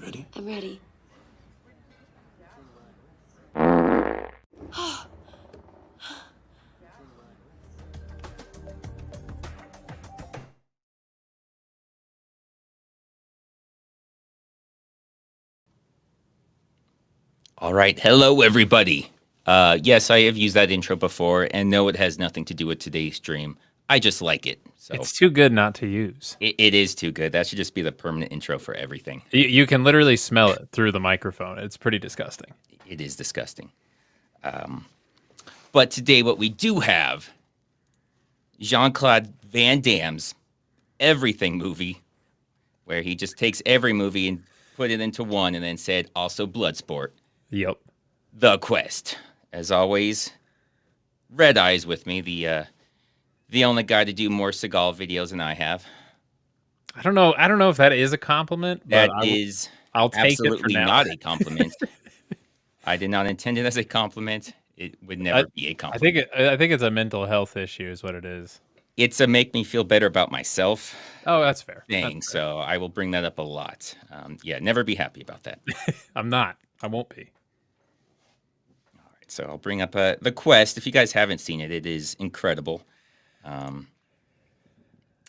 ready? I'm ready. All right. Hello, everybody. Yes, I have used that intro before, and no, it has nothing to do with today's stream. I just like it. So It's too good not to use. it is too good. That should just be the permanent intro for everything. You can literally smell it through the microphone. It's pretty disgusting. It is disgusting. But today, what we do have, Jean-Claude Van Damme's Everything movie, where he just takes every movie and put it into one and then said, also Bloodsport. Yep. The Quest. As always, Redeye is with me, the only guy to do more Seagal videos than I have. I don't know if that is a compliment. That but is I'll take absolutely it for now. not a compliment. I did not intend it as a compliment. It would never be a compliment. I think it's a mental health issue is what it is. It's a make me feel better about myself Oh, that's fair. thing, That's fair. so I will bring that up a lot. Yeah, never be happy about that. I'm not. I won't be. All right, so I'll bring up The Quest. If you guys haven't seen it, it is incredible.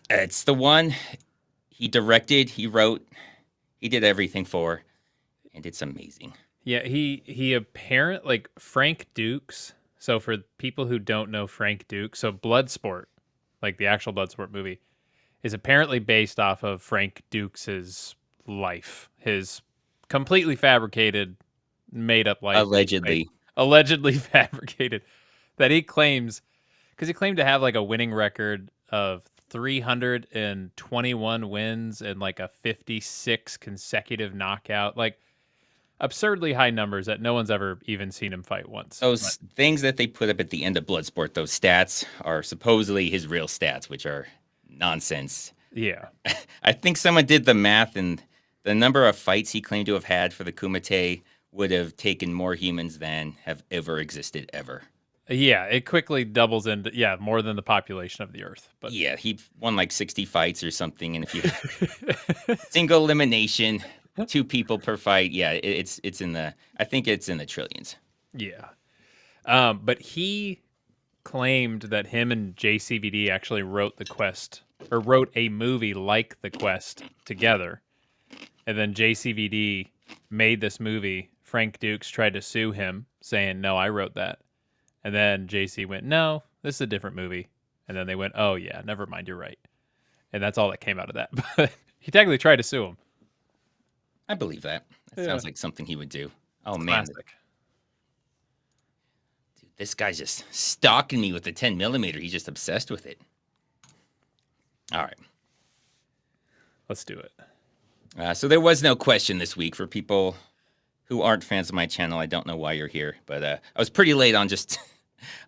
It's the one he directed, he wrote, he did everything for, and it's amazing. Yeah, he apparent like Frank Dukes. So for people who don't know Frank Dukes, so Bloodsport, like the actual Bloodsport movie, is apparently based off of Frank Dukes's life, his completely fabricated, made up life. Allegedly fabricated, that he claims, because he claimed to have like a winning record of 321 wins and like a 56 consecutive knockout, like absurdly high numbers that no one's ever even seen him fight once. Those things that they put up at the end of Bloodsport, those stats are supposedly his real stats, which are nonsense. Yeah. I think someone did the math, and the number of fights he claimed to have had for the Kumite would have taken more humans than have ever existed ever. Yeah, it quickly doubles into more than the population of the Earth. But yeah, he won like 60 fights or something, and if you single elimination, 2 people per fight, yeah, it's in the, I think it's in the trillions. Yeah, but he claimed that him and JCVD actually wrote The Quest, or wrote a movie like The Quest together, and then JCVD made this movie. Frank Dukes tried to sue him, saying, "No, I wrote that." And then JC went, "No, this is a different movie." And then they went, "Oh, yeah, never mind, you're right." And that's all that came out of that. But he technically tried to sue him. I believe that. That sounds like something he would do. Oh, Classic. man. Dude, this guy's just stalking me with the 10mm. He's just obsessed with it. All right. Let's do it. So there was no question this week for people who aren't fans of my channel. I don't know why you're here, but I was pretty late on just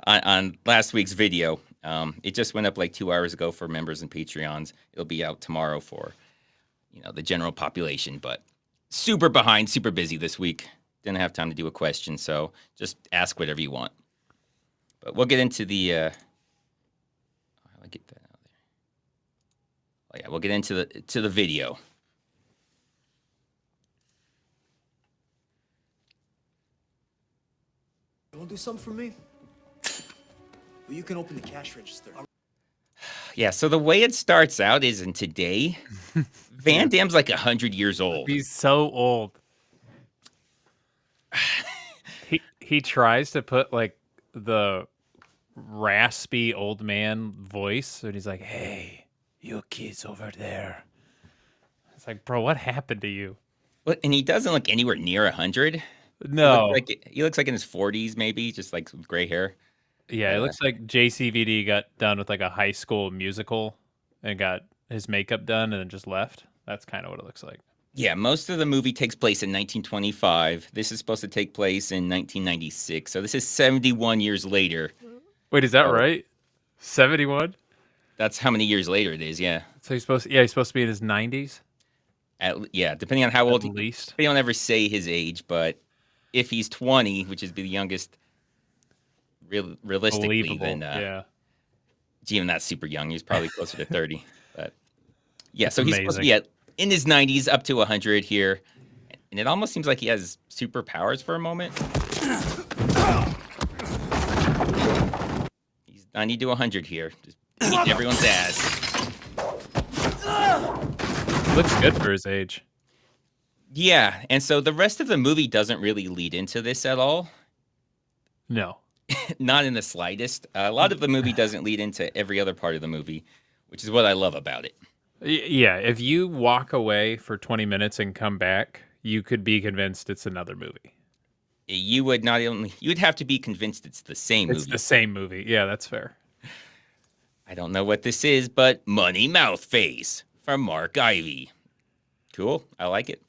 on last week's video. It just went up like 2 hours ago for members and Patreons. It'll be out tomorrow for, the general population, but super behind, super busy this week. Didn't have time to do a question, so just ask whatever you want. But we'll get into the how do I get that out there? Oh yeah, we'll get into the video. You want to do something for me? Well, you can open the cash register. Yeah, so the way it starts out is in today, Van Damme's like 100 years old. He's so old. He tries to put like the raspy old man voice, and he's like, "Hey, you kids over there." It's like, bro, what happened to you? What? And he doesn't look anywhere near 100. No. He looks like in his 40s, maybe, just like with gray hair. Yeah, it looks like JCVD got done with like a high school musical and got his makeup done and then just left. That's kind of what it looks like. Yeah, most of the movie takes place in 1925. This is supposed to take place in 1996. So this is 71 years later. Wait, is that right? 71? That's how many years later it is, yeah. So he's supposed to be in his 90s? Depending on how old at least. They don't ever say his age, but if he's 20, which is the youngest realistically, believable. then yeah. Even that's super young. He's probably closer to 30. But yeah, That's so he's supposed to be in his 90s up to 100 here. And it almost seems like he has superpowers for a moment. He's 90 to 100 here. Just beating everyone's ass. Looks good for his age. Yeah, and so the rest of the movie doesn't really lead into this at all. No. Not in the slightest. A lot of the movie doesn't lead into every other part of the movie, which is what I love about it. Yeah, if you walk away for 20 minutes and come back, you could be convinced it's another movie. You would have to be convinced it's the same movie. It's the same movie. Yeah, that's fair. I don't know what this is, but Money Mouth Face from Mark Ivey. Cool. I like it.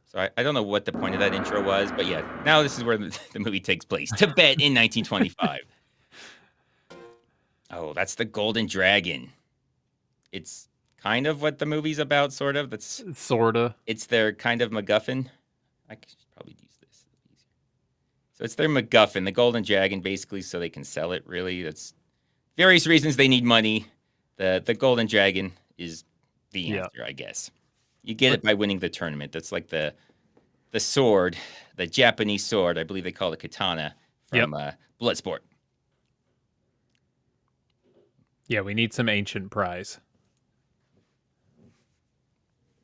So I don't know what the point of that intro was, but yeah, now this is where the movie takes place. Tibet in 1925. Oh, that's the Golden Dragon. It's kind of what the movie's about, sort of. Sorta. It's their kind of MacGuffin. I should probably use this. So it's their MacGuffin, the Golden Dragon, basically, so they can sell it, really. That's various reasons they need money. The Golden Dragon is the answer, I guess. You get it by winning the tournament. That's like the sword, the Japanese sword. I believe they call it katana from Bloodsport. Yeah, we need some ancient prize.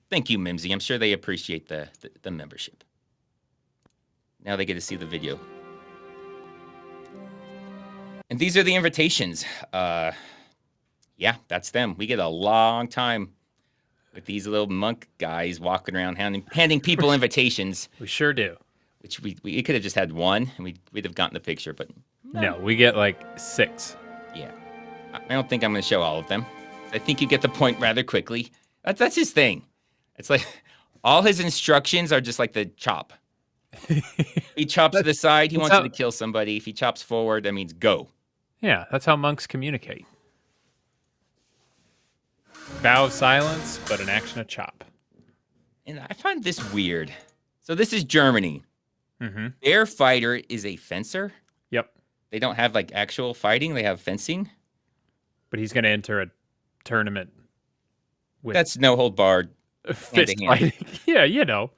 Thank you, Mimsy. I'm sure they appreciate the membership. Now they get to see the video. And these are the invitations. Yeah, that's them. We get a long time with these little monk guys walking around handing people invitations. We sure do. Which we could have just had one, and we'd have gotten the picture, but no, we get like 6. Yeah. I don't think I'm going to show all of them. I think you get the point rather quickly. That's his thing. It's like all his instructions are just like the chop. He chops to the side, he wants you to kill somebody. If he chops forward, that means go. Yeah, that's how monks communicate. Vow of silence, but an action of chop. And I find this weird. So this is Germany. Mm-hmm. Their fighter is a fencer. Yep. They don't have like actual fighting. They have fencing. But he's going to enter a tournament with that's no hold barred. Fist fighting. Yeah, you know.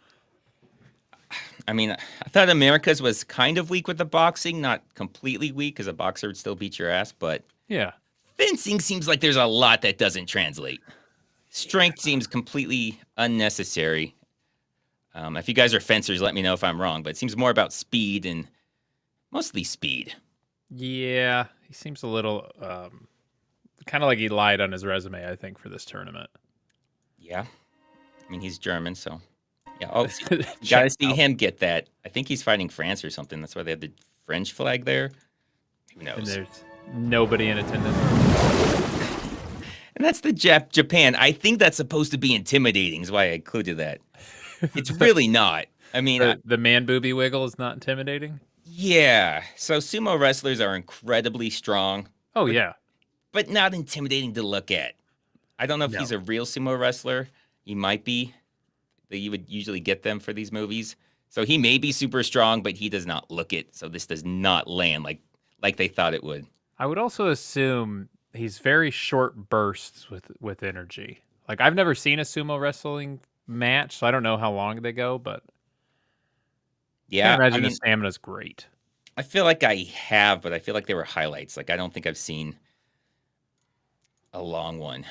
I mean, I thought America's was kind of weak with the boxing, not completely weak because a boxer would still beat your ass, but yeah. Fencing seems like there's a lot that doesn't translate. Strength seems completely unnecessary. If you guys are fencers, let me know if I'm wrong, but it seems more about speed and mostly speed. Yeah, he seems a little kind of like he lied on his resume, I think, for this tournament. Yeah. I mean, he's German, so yeah. Oh, you gotta see him get that. I think he's fighting France or something. That's why they have the French flag there. Who knows? And there's nobody in attendance. And that's the Japan. I think that's supposed to be intimidating. Is why I included that. It's really not. I mean, the man booby wiggle is not intimidating. Yeah. So sumo wrestlers are incredibly strong. Oh yeah, but not intimidating to look at. I don't know if he's a real sumo wrestler. He might be. You would usually get them for these movies. So he may be super strong, but he does not look it. So this does not land like they thought it would. I would also assume he's very short bursts with energy. Like I've never seen a sumo wrestling match, so I don't know how long they go, but yeah, I imagine his stamina's great. I feel like I have, but I feel like they were highlights. Like I don't think I've seen a long one.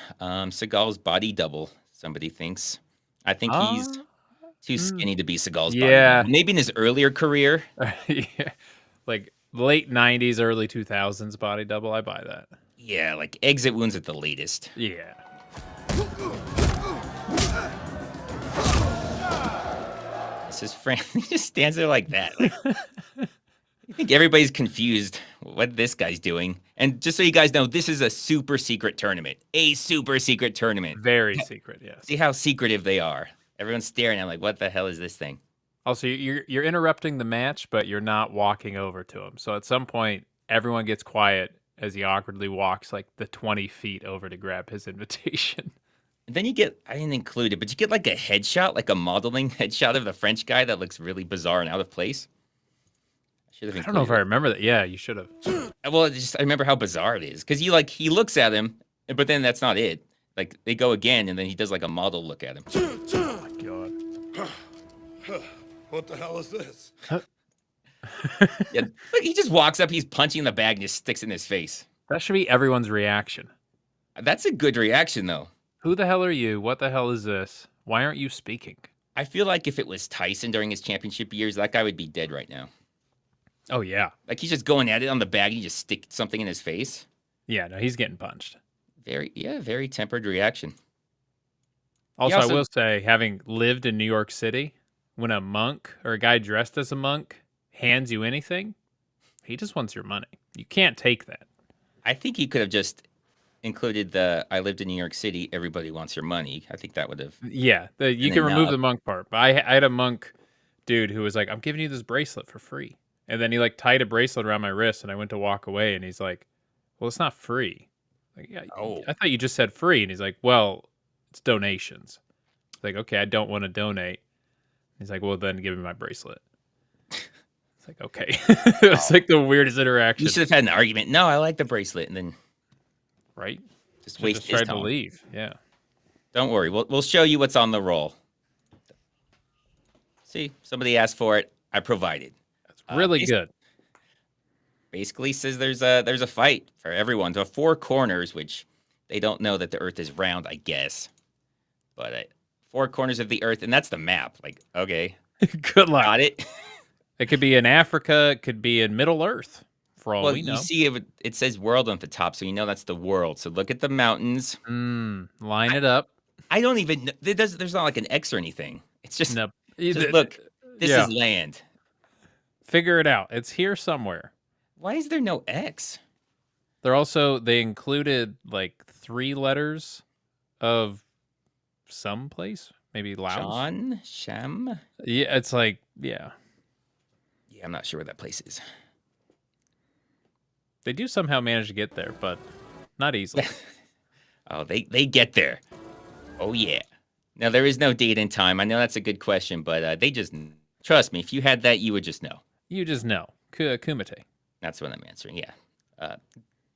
Seagal's body double, somebody thinks. I think he's too skinny to be Seagal's body double. Maybe in his earlier career. Yeah. Like late 90s, early 2000s body double. I buy that. Yeah, like exit wounds at the latest. Yeah. This is Frank. He just stands there like that. Like, I think everybody's confused what this guy's doing. And just so you guys know, this is a super secret tournament. A super secret tournament. Very secret, yes. See how secretive they are. Everyone's staring. I'm like, what the hell is this thing? Also, you're interrupting the match, but you're not walking over to him. So at some point, everyone gets quiet as he awkwardly walks like the 20 feet over to grab his invitation. And then you get, I didn't include it, but you get like a headshot, like a modeling headshot of the French guy that looks really bizarre and out of place. I don't know if I remember that. Yeah, you should have. Well, I remember how bizarre it is. Because he looks at him, but then that's not it. Like they go again, and then he does like a model look at him. Oh my god. What the hell is this? Yeah, look, he just walks up, he's punching the bag, and just sticks it in his face. That should be everyone's reaction. That's a good reaction, though. Who the hell are you? What the hell is this? Why aren't you speaking? I feel like if it was Tyson during his championship years, that guy would be dead right now. Oh yeah. Like he's just going at it on the bag, and he just stick something in his face. Yeah, no, he's getting punched. Very tempered reaction. Also, also- I will say, having lived in New York City, when a monk or a guy dressed as a monk hands you anything, he just wants your money. You can't take that. I think he could have just included the "I lived in New York City, everybody wants your money." I think that would have. Yeah, you And can then, remove the monk part. But I had a monk dude who was like, "I'm giving you this bracelet for free," and then he like tied a bracelet around my wrist, and I went to walk away, and he's like, "Well, it's not free." Like, yeah, Oh. I thought you just said free, and he's like, "Well, it's donations." It's like, okay, I don't want to donate. He's like, "Well, then give me my bracelet." It's like, okay, it was like the weirdest interaction, You should have had an argument. No, I like the bracelet, and then right? just Should've waste just his tried to time. leave. Yeah. Don't worry, we'll show you what's on the roll. See, somebody asked for it. I provided. That's really basi- good. Basically says there's a fight for everyone. There are 4 corners, which they don't know that the Earth is round, I guess. But 4 corners of the Earth, and that's the map. Like, okay, Good luck. got it. It could be in Africa. It could be in Middle Earth, for all Well, we know. you see, it says world on the top, so you know that's the world. So look at the mountains. Line it up. I don't even. There's not like an X or anything. It's just, No, just look. This yeah. is land. Figure it out. It's here somewhere. Why is there no X? They included like 3 letters of some place, maybe Laos. John Shem. Yeah, it's like, yeah. Yeah, I'm not sure where that place is. They do somehow manage to get there, but not easily. Oh, they get there. Oh yeah. Now there is no date and time. I know that's a good question, but they just trust me. If you had that, you would just know. You just know. Kumite. That's what I'm answering. Yeah.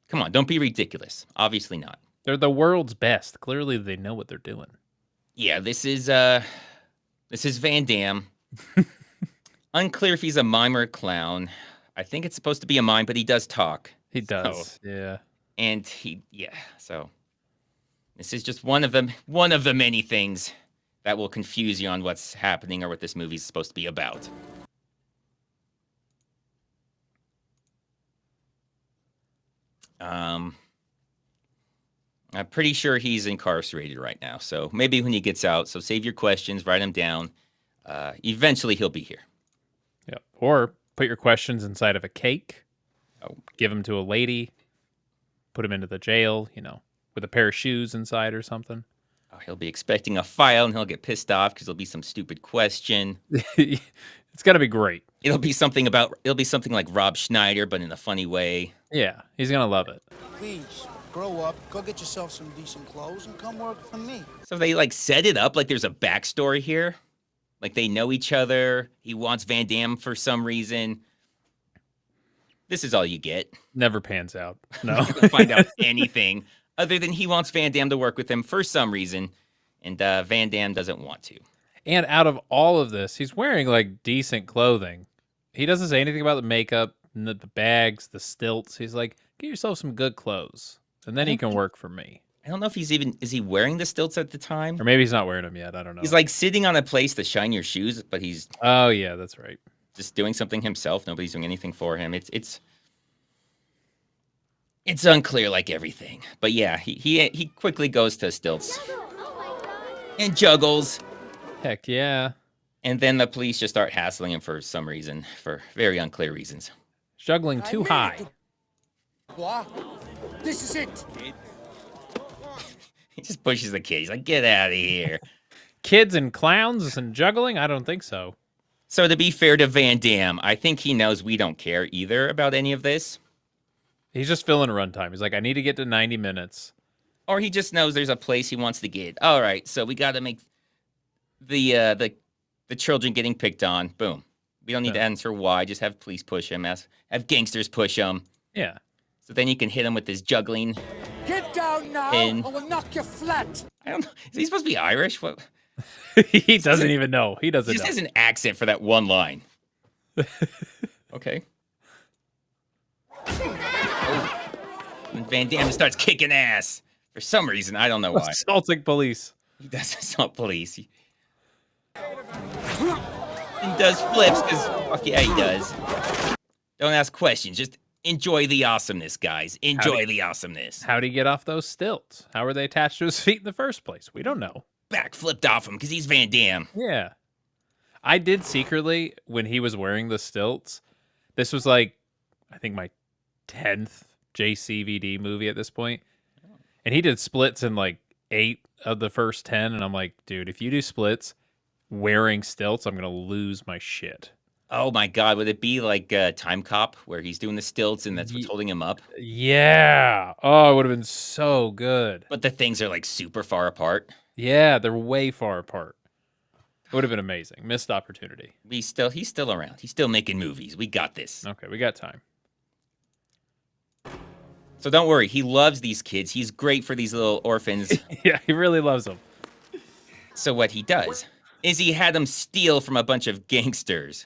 Come on, don't be ridiculous. Obviously not. They're the world's best. Clearly they know what they're doing. Yeah, this is Van Damme. Unclear if he's a mime or a clown. I think it's supposed to be a mime, but he does talk. He does. Yeah. And so this is just one of the many things that will confuse you on what's happening or what this movie's supposed to be about. I'm pretty sure he's incarcerated right now, so maybe when he gets out, so save your questions, write them down. Eventually he'll be here. Yeah. Or put your questions inside of a cake. Oh. Give them to a lady. Put him into the jail, with a pair of shoes inside or something. Oh, he'll be expecting a file, and he'll get pissed off because there'll be some stupid question. It's got to be great. It'll be something like Rob Schneider, but in a funny way. Yeah, he's going to love it. Please, grow up, go get yourself some decent clothes, and come work for me. So they like set it up like there's a backstory here. Like they know each other. He wants Van Damme for some reason. This is all you get. Never pans out. No. You don't find out anything other than he wants Van Damme to work with him for some reason, and Van Damme doesn't want to. And out of all of this, he's wearing like decent clothing. He doesn't say anything about the makeup, the bags, the stilts. He's like, get yourself some good clothes, and then he can work for me. I don't know if is he wearing the stilts at the time? Or maybe he's not wearing them yet. I don't know. He's like sitting on a place to shine your shoes, but he's oh yeah, that's right. just doing something himself. Nobody's doing anything for him. It's unclear like everything. But yeah, he quickly goes to stilts and juggles. Heck yeah. And then the police just start hassling him for some reason, for very unclear reasons. Juggling too high. What? This is it. He just pushes the kid. He's like, get out of here. Kids and clowns and juggling? I don't think so. So to be fair to Van Damme, I think he knows we don't care either about any of this. He's just filling runtime. He's like, I need to get to 90 minutes. Or he just knows there's a place he wants to get. All right, so we got to make the children getting picked on. Boom. We don't need to answer why. Just have police push him. Have gangsters push him. Yeah. So then you can hit him with this juggling. Get down now, And- or we'll knock you flat. I don't know. Is he supposed to be Irish? What? He doesn't even know. He He doesn't just know. has an accent for that one line. Okay. Oh. And Van Damme starts kicking ass for some reason. I don't know why. Assaulting police. He does assault police. He does flips because fuck yeah, he does. Don't ask questions. Just enjoy the awesomeness, guys. Enjoy the awesomeness. How'd he get off those stilts? How were they attached to his feet in the first place? We don't know. Back flipped off him because he's Van Damme. Yeah. I did secretly, when he was wearing the stilts, this was like, I think my 10th JCVD movie at this point. And he did splits in like 8 of the first 10. And I'm like, dude, if you do splits wearing stilts, I'm going to lose my shit. Oh my God, would it be like Time Cop where he's doing the stilts and that's what's holding him up? Yeah. Oh, it would have been so good. But the things are like super far apart. Yeah, they're way far apart. It would have been amazing. Missed opportunity. He's still around. He's still making movies. We got this. Okay, we got time. So don't worry. He loves these kids. He's great for these little orphans. Yeah, he really loves them. So what he does is he had them steal from a bunch of gangsters.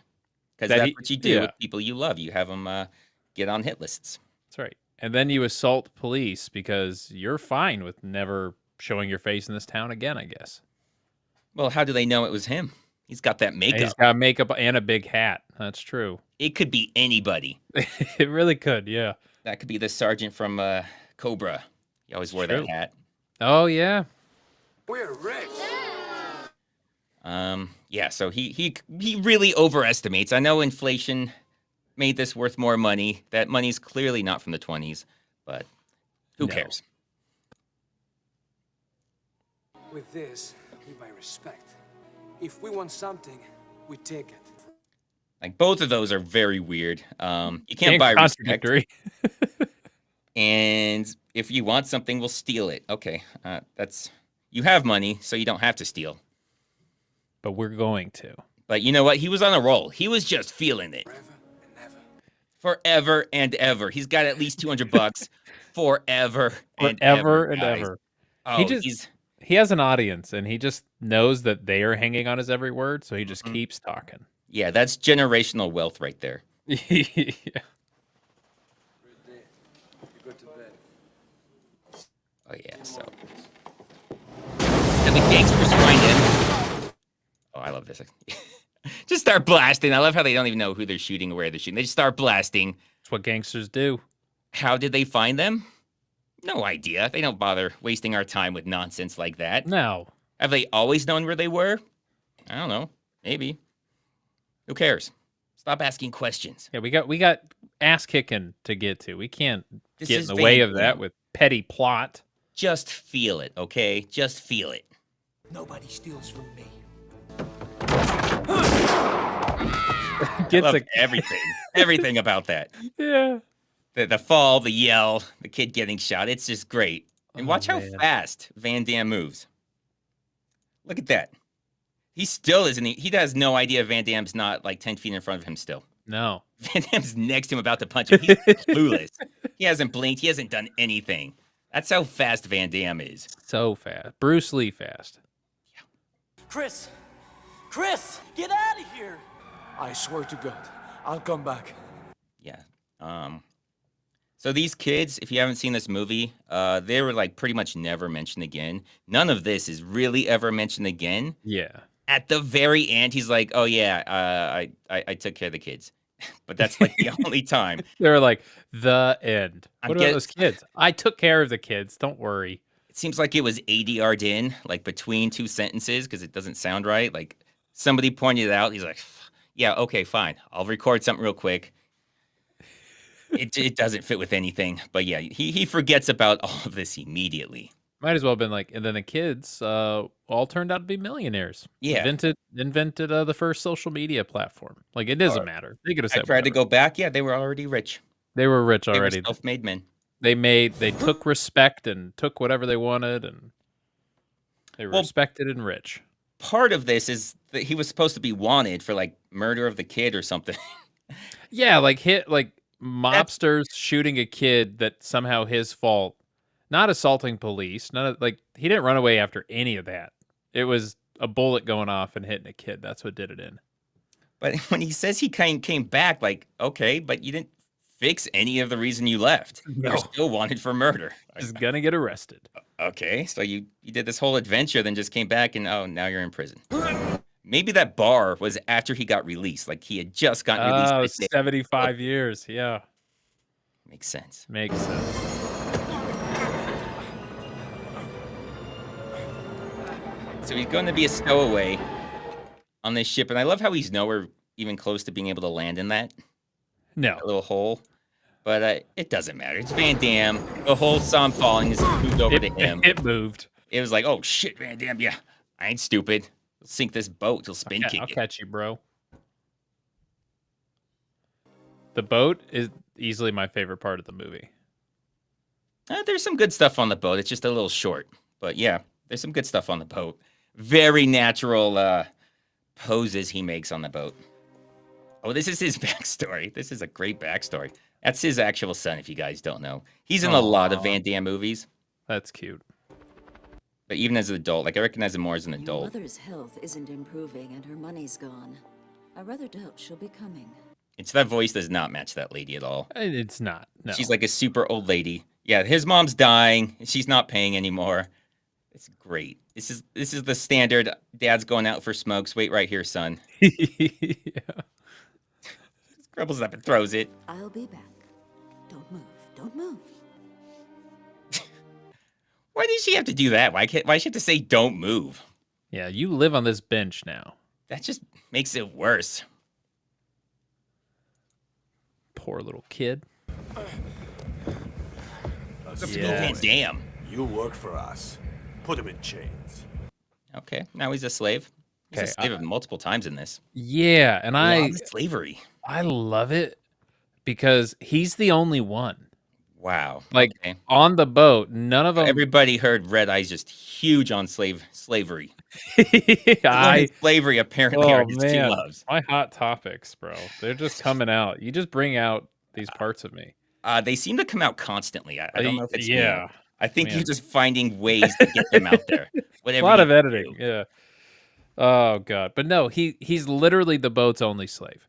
Because That that's he- what you do yeah. with people you love. You have them get on hit lists. That's right. And then you assault police because you're fine with never showing your face in this town again, I guess. Well, how do they know it was him? He's got that And makeup. he's got makeup and a big hat. That's true. It could be anybody. It really could, yeah. That could be the sergeant from Cobra. He always wore True. that hat. Oh, yeah. We're rich. Yeah, so he really overestimates. I know inflation made this worth more money. That money's clearly not from the 20s, but who No. cares? With this, we buy respect. If we want something, we take it. Like both of those are very weird. You can't And buy respect. contradictory. And if you want something, we'll steal it. Okay, that's you have money, so you don't have to steal. But we're going to. But you know what? He was on a roll. He was just feeling it. Forever and ever. He's got at least $200 forever and Forever ever. and guys. ever. Oh, He just- he's He has an audience, and he just knows that they are hanging on his every word, so he just Mm-hmm. keeps talking. yeah, that's generational wealth right there. Yeah. Go to bed. Oh yeah, so and the gangsters find him. Oh, I love this. Just start blasting. I love how they don't even know who they're shooting or where they're shooting. They just start blasting. That's what gangsters do. How did they find them? No idea. They don't bother wasting our time with nonsense like that. No. Have they always known where they were? I don't know. Maybe. Who cares? Stop asking questions. Yeah, we got ass kicking to get to. We can't This get in is the way Van of that Damme. with petty plot. Just feel it, okay? Just feel it. Nobody steals from me. Gets Love a everything. Everything about that. yeah. The fall, the yell, the kid getting shot. It's just great. And Oh, watch how man. fast Van Damme moves. Look at that. He still isn't. He has no idea Van Damme's not like 10 feet in front of him still. No. Van Damme's next to him about to punch him. He's clueless. He hasn't blinked. He hasn't done anything. That's how fast Van Damme is. So fast. Bruce Lee fast. Chris! Chris! Get out of here! I swear to God, I'll come back. Yeah. So these kids, if you haven't seen this movie, they were like pretty much never mentioned again. None of this is really ever mentioned again. Yeah. At the very end, he's like, "Oh yeah, I took care of the kids," but that's like the only time. They were like, the end. I'm What about get- those kids? I took care of the kids. Don't worry. It seems like it was ADR'd in, like between two sentences, because it doesn't sound right. Like somebody pointed it out. He's like, "Yeah, okay, fine. I'll record something real quick." It doesn't fit with anything, but yeah, he forgets about all of this immediately. Might as well have been like, and then the kids all turned out to be millionaires. Yeah. Invented the first social media platform. Like, it doesn't matter. They could have I said tried to whatever. go back. Yeah, they were already rich. They were rich They were already. self-made men. They took respect and took whatever they wanted, and they were Well- respected and rich. Part of this is that he was supposed to be wanted for like murder of the kid or something. Yeah, like mobsters shooting a kid that somehow his fault. not assaulting police. None of like he didn't run away after any of that. It was a bullet going off and hitting a kid. That's what did it in. But when he says he came back, like, okay, but you didn't fix any of the reason you left. You're still wanted for murder. He's gonna get arrested. Okay, so you did this whole adventure, then just came back, and oh, now you're in prison. Maybe that bar was after he got released. Like he had just gotten released. Oh, that day. 75 years. Yeah. Makes sense. Makes sense. So he's going to be a stowaway on this ship, and I love how he's nowhere even close to being able to land in that No. little hole. But it doesn't matter. It's Van Damme. The whole saw him falling. Just moved over to him. It moved. It was like, oh shit, Van Damme. Yeah, I ain't stupid. He'll sink this boat. He'll spin kick I'll it. catch you, bro. The boat is easily my favorite part of the movie. There's some good stuff on the boat. It's just a little short. But yeah, there's some good stuff on the boat. Very natural poses he makes on the boat. Oh, this is his backstory. This is a great backstory. That's his actual son, if you guys don't know. He's in a lot of Van Damme movies. That's cute. But even as an adult, like I recognize him more as an Your adult. mother's health isn't improving and her money's gone. I rather doubt she'll be coming. It's that voice does not match that lady at all. It's not. No. She's like a super old lady. Yeah, his mom's dying. She's not paying anymore. It's great. This is the standard. Dad's going out for smokes. Wait right here, son. Yeah. Scrabbles up and throws it. I'll be back. Don't move. Don't move. Why did she have to do that? Why does she have to say don't move? Yeah, you live on this bench now. That just makes it worse. Poor little kid. Van Damme. You work for us. Put him in chains. Okay, now he's a slave. He's a Okay, slave multiple times in this. Yeah, and Slavery. I love it because he's the only one. Wow. Like Okay. on the boat, none of them. Everybody heard Redeye's just huge on slavery. I Slavery apparently are his two loves. my hot topics, bro. They're just coming out. You just bring out these parts of me. They seem to come out constantly. I don't know if it's me. yeah. I think Man. you're just finding ways to get them out there. A Whatever. lot you of editing. do. Yeah. Oh god, but no, he's literally the boat's only slave,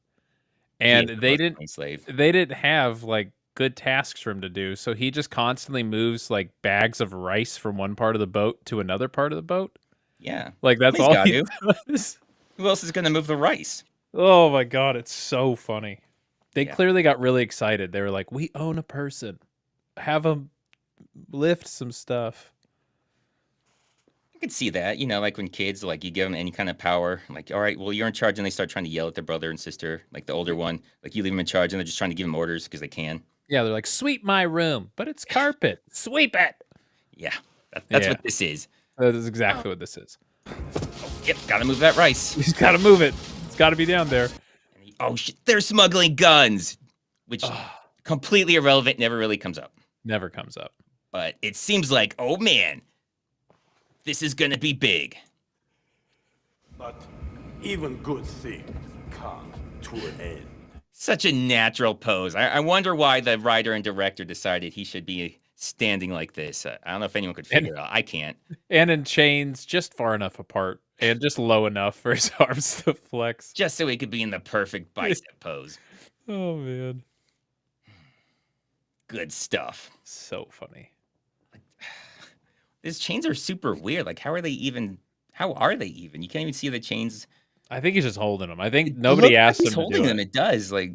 and He is they the didn't slave. they didn't have like good tasks for him to do, so he just constantly moves like bags of rice from one part of the boat to another part of the boat. Yeah. Like that's He's all got he to. does. Who else is going to move the rice? Oh my god, it's so funny. They Yeah. clearly got really excited. They were like, "We own a person. Have him lift some stuff." I could see that. You know, like when kids, like you give them any kind of power, like, all right, well, you're in charge, and they start trying to yell at their brother and sister, like the older one. Like you leave them in charge, and they're just trying to give them orders because they can. Yeah, they're like, "Sweep my room, but it's carpet. Sweep it." Yeah. That's Yeah. what this is. That is exactly what this is. Yep. Got to move that rice. He's got to move it. It's got to be down there. Oh, shit. They're smuggling guns, which completely irrelevant, never really comes up. Never comes up. But it seems like, oh man, this is gonna be big. But even good things come to an end. Such a natural pose. I wonder why the writer and director decided he should be standing like this. I don't know if anyone could figure it out. I can't. And in chains, just far enough apart and just low enough for his arms to flex. Just so he could be in the perfect bicep pose. Oh man, Good stuff. so funny. These chains are super weird. Like, how are they even? You can't even see the chains. I think he's just holding them. I think It nobody looks like asked him he's to holding do them. it. It does. Like,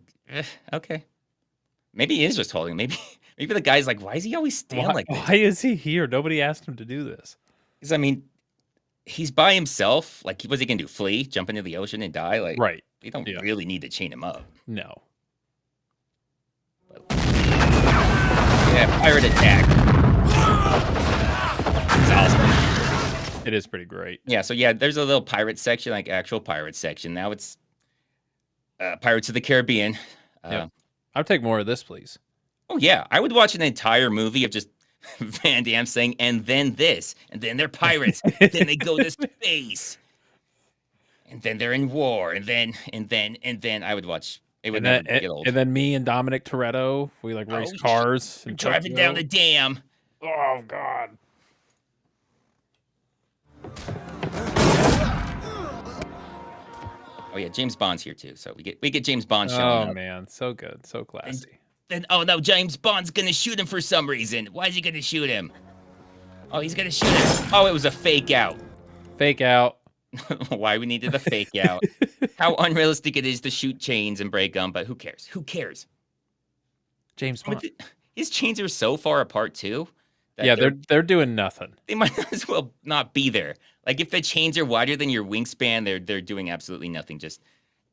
okay. Maybe he is just holding. Maybe the guy's like, why is he always stand like this? Why is he here? Nobody asked him to do this. Because I mean, he's by himself. Like, what's he gonna do? Flee? Jump into the ocean and die? Like, Right. They don't Yeah. really need to chain him up. No. Yeah, pirate attack. It's awesome. It is pretty great. Yeah, so yeah, there's a little pirate section, like actual pirate section. Now it's Pirates of the Caribbean. Yeah. I'll take more of this, please. Oh yeah, I would watch an entire movie of just Van Damme saying, and then this, and then they're pirates, then they go to space, and then they're in war, and then I would watch. It would never get old. And then me and Dominic Toretto, we like race Oh, cars. And Driving down the dam. Oh God. Oh yeah, James Bond's here too. So we get James Bond showing Oh up. man, so good, so classy. Then oh no, James Bond's gonna shoot him for some reason. Why is he gonna shoot him? Oh, he's gonna shoot him. Oh, it was a fake out. Fake out. Why we needed the fake out. How unrealistic it is to shoot chains and break them, but who cares? Who cares? James I mean, Bond. his chains are so far apart too. That Yeah, they're doing nothing. they might as well not be there. Like if the chains are wider than your wingspan, they're doing absolutely nothing. Just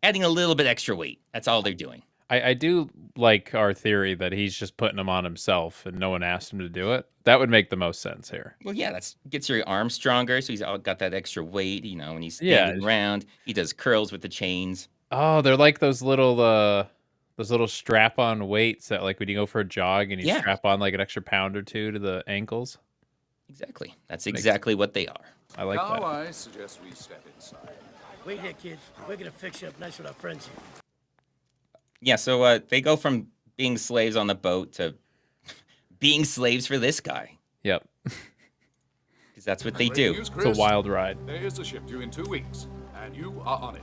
adding a little bit extra weight. That's all they're doing. I do like our theory that he's just putting them on himself and no one asked him to do it. That would make the most sense here. Well, yeah, that's gets your arms stronger, so he's all got that extra weight, when he's Yeah. standing around. He does curls with the chains. Oh, they're like those little strap-on weights that like when you go for a jog and you Yeah. strap on like an extra pound or two to the ankles. Exactly. That's exactly what they are. I like that. I suggest we step inside. Wait here, kid. We're gonna fix you up nice with our friends here. Yeah, so they go from being slaves on the boat to being slaves for this guy, Yep. because that's what they Breaking do. news, It's Chris. a wild ride. There is a ship due in 2 weeks, and you are on it.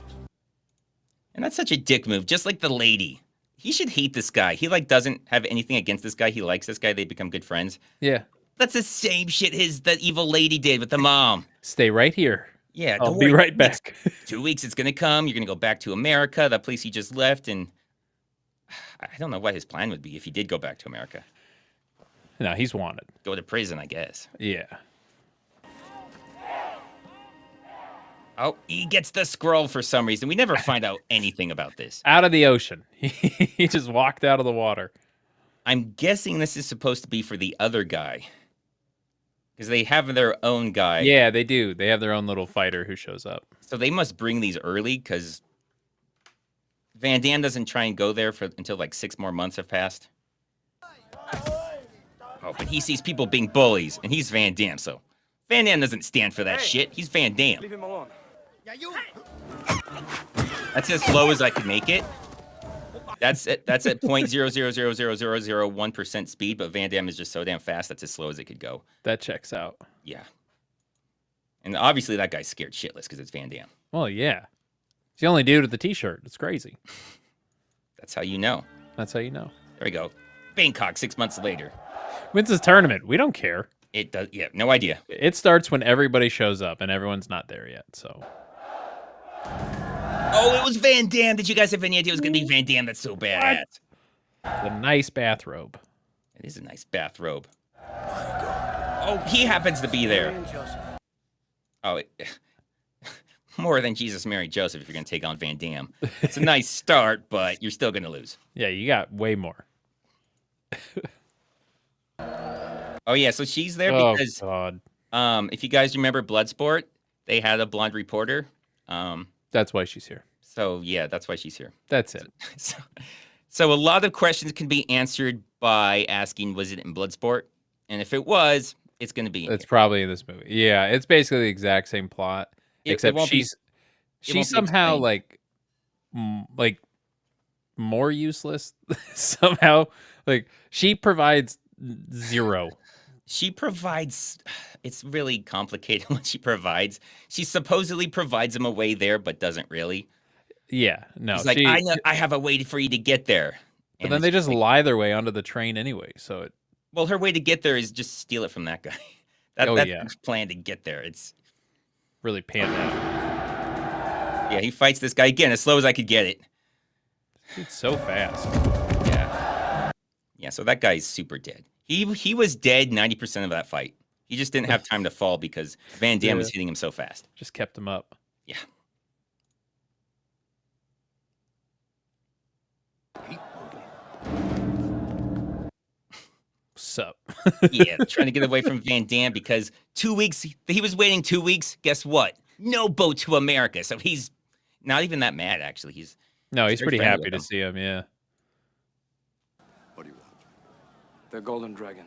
And that's such a dick move, just like the lady. He should hate this guy. He doesn't have anything against this guy. He likes this guy. They become good friends. Yeah. That's the same shit that evil lady did with the mom. Stay right here. Yeah, I'll don't be worry. right Next back. 2 weeks, it's gonna come. You're gonna go back to America, that place he just left, and I don't know what his plan would be if he did go back to America. No, he's wanted. Go to prison, I guess. Yeah. Oh, he gets the scroll for some reason. We never find out anything about this. Out of the ocean. He just walked out of the water. I'm guessing this is supposed to be for the other guy. Because they have their own guy. Yeah, they do. They have their own little fighter who shows up. So they must bring these early because Van Damme doesn't try and go there until like 6 more months have passed. Oh, but he sees people being bullies, and he's Van Damme, so Van Damme doesn't stand for that shit. He's Van Damme. Leave him alone. That's as slow as I could make it. That's at 0.0000001% speed, but Van Damme is just so damn fast. That's as slow as it could go. That checks out. Yeah. And obviously that guy's scared shitless because it's Van Damme. Well, yeah. He's the only dude with the t-shirt. It's crazy. That's how you know. That's how you know. There we go. Bangkok 6 months later. Wins his tournament. We don't care. It does. Yeah, no idea. It starts when everybody shows up, and everyone's not there yet. So Oh, it was Van Damme. Did you guys have any idea it was going to be Van Damme? That's so bad. the nice bathrobe. It is a nice bathrobe. Oh, he happens to be there. And Joseph. Oh, more than Jesus, Mary, Joseph if you're going to take on Van Damme. It's a nice start, but you're still going to lose. Yeah, you got way more. Oh, yeah, so she's there Oh because God, if you guys remember Bloodsport, they had a blonde reporter. that's why she's here. So, yeah, that's why she's here. That's it. So a lot of questions can be answered by asking, was it in Bloodsport? And if it was, it's going to be in It's here. probably in this movie. Yeah, it's basically the exact same plot, It except won't be- she's won't be somehow explained. like more useless somehow. Like she provides zero. She provides, it's really complicated what she provides. She supposedly provides him a way there, but doesn't really. Yeah, no. It's like, she- I know, I have a way for you to get there. but then they just lie their way onto the train anyway. So it, Well, her way to get there is just steal it from that guy. That's yeah. her plan to get there. It's, really panned out. yeah, he fights this guy again as slow as I could get it. It's so fast. Yeah. Yeah, so that guy's super dead. He was dead 90% of that fight. He just didn't have time to fall because Van Damme was Yeah. hitting him so fast. Just kept him up. Yeah. Sup? Yeah, trying to get away from Van Damme because 2 weeks, he was waiting 2 weeks. Guess what? No boat to America. So he's not even that mad, actually. He's No, he's very pretty friendly happy with to him. see him. Yeah. What do you want? The Golden Dragon.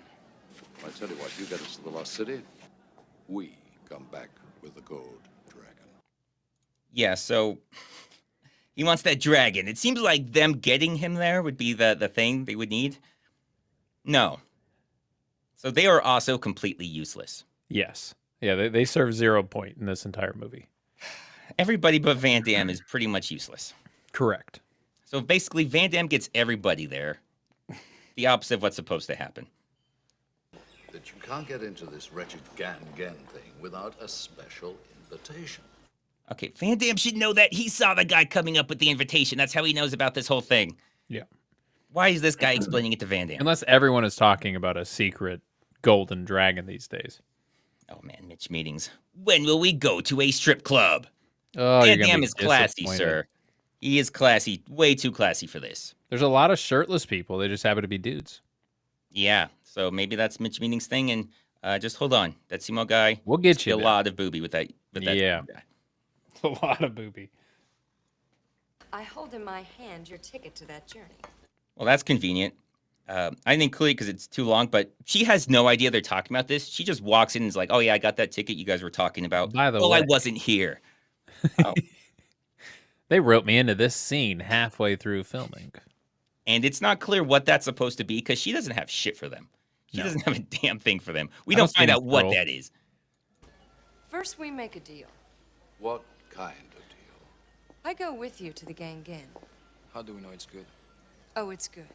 I tell you what, you get us to the Lost City, we come back with the gold dragon. Yeah, so he wants that dragon. It seems like them getting him there would be the thing they would need. No. So they are also completely useless. Yes. Yeah, they serve 0 point in this entire movie. Everybody but Van Damme is pretty much useless. Correct. So basically, Van Damme gets everybody there. The opposite of what's supposed to happen. That you can't get into this wretched gang thing without a special invitation. Okay, Van Damme should know that. He saw the guy coming up with the invitation. That's how he knows about this whole thing. Yeah. Why is this guy explaining it to Van Damme? Unless everyone is talking about a secret golden dragon these days. Oh man, Mitch meetings. When will we go to a strip club? Oh, Van Damme is classy, sir. He is classy. Way too classy for this. There's a lot of shirtless people. They just happen to be dudes. Yeah, so maybe that's Mitch meetings thing. And just hold on. That Simo guy. We'll get you a there. lot of booby with that. Yeah. guy. A lot of booby. I hold in my hand your ticket to that journey. Well, that's convenient. I didn't include it because it's too long, but she has no idea they're talking about this. She just walks in and is like, oh, yeah, I got that ticket you guys were talking about. By the well, way. I wasn't here. Oh. They wrote me into this scene halfway through filming. And it's not clear what that's supposed to be because she doesn't have shit for them. She doesn't have a damn thing for them. We don't find out what that is. First, we make a deal. What kind of deal? I go with you to the gang again. How do we know it's good? Oh, it's good.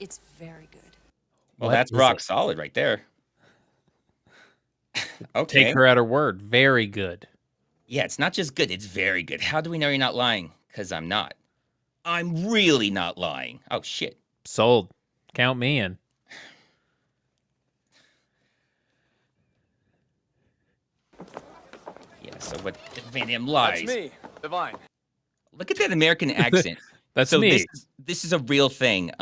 It's very good. Well, What that's is rock it? solid right there. Okay. Take her at her word. Very good. Yeah, it's not just good, it's very good. How do we know you're not lying? Because I'm not. I'm really not lying. Oh, shit. Sold. Count me in. Yeah, so what Van Damme lies. That's me, Divine. Look at that American accent. That's so me. This is a real thing.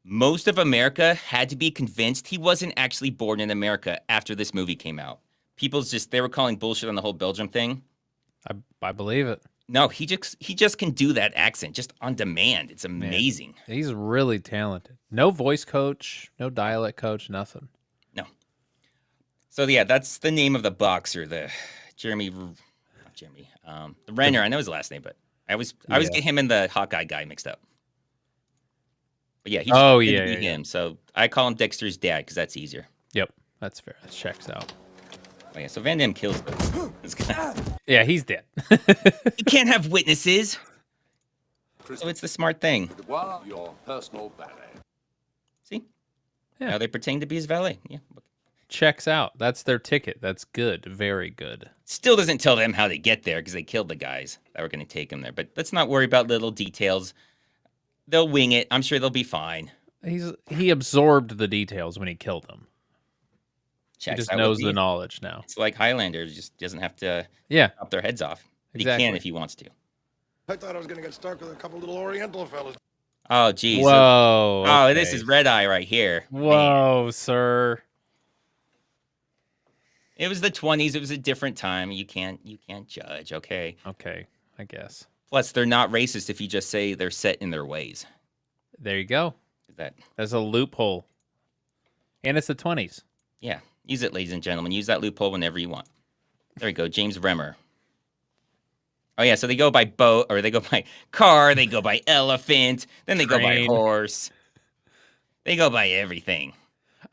Most of America had to be convinced he wasn't actually born in America after this movie came out. They were calling bullshit on the whole Belgium thing. I believe it. No, he just can do that accent just on demand. It's amazing. Man, he's really talented. No voice coach, no dialect coach, nothing. No. So yeah, that's the name of the boxer, the Renner. I know his last name, but I always get him and the Hawkeye guy mixed up. But yeah, he's him. So I call him Dexter's dad because that's easier. Yep, that's fair. That checks out. Oh, yeah, so Van Damme kills this guy. Yeah, he's dead. You can't have witnesses. So it's the smart thing. Your personal valet. See? Yeah. Now they pretend to be his valet. Yeah. Checks out. That's their ticket. That's good. Very good. Still doesn't tell them how they get there because they killed the guys that were going to take them there. But let's not worry about little details. They'll wing it. I'm sure they'll be fine. He absorbed the details when he killed them. Checks he just out knows with the these. knowledge now. It's like Highlander. Just doesn't have to chop their heads off. But Exactly. he can if he wants to. I thought I was going to get stuck with a couple little Oriental fellas. Oh, geez. Whoa. Oh, this is Redeye right here. Whoa, Man. sir. It was the 20s. It was a different time. You can't judge, okay? Okay, I guess. Plus, they're not racist if you just say they're set in their ways. There you go. That's a loophole. And it's the 20s. Yeah. Use it, ladies and gentlemen. Use that loophole whenever you want. There we go. James Remmer. Oh, yeah. So they go by boat, or they go by car. They go by elephant. Then they go by horse. They go by everything.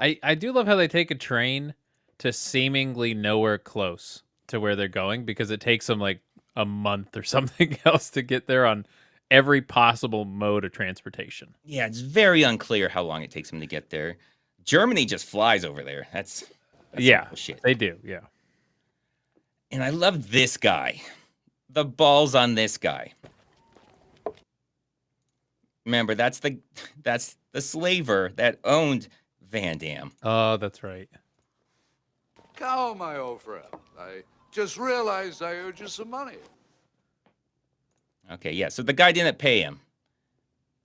I do love how they take a train to seemingly nowhere close to where they're going because it takes them like a month or something else to get there on every possible mode of transportation. Yeah, it's very unclear how long it takes them to get there. Germany just flies over there. That's yeah, shit. They do, yeah. And I love this guy. The balls on this guy. Remember, that's the slaver that owned Van Damme. Oh, that's right. Cow, my old friend. I just realized I owed you some money. Okay, yeah. So the guy didn't pay him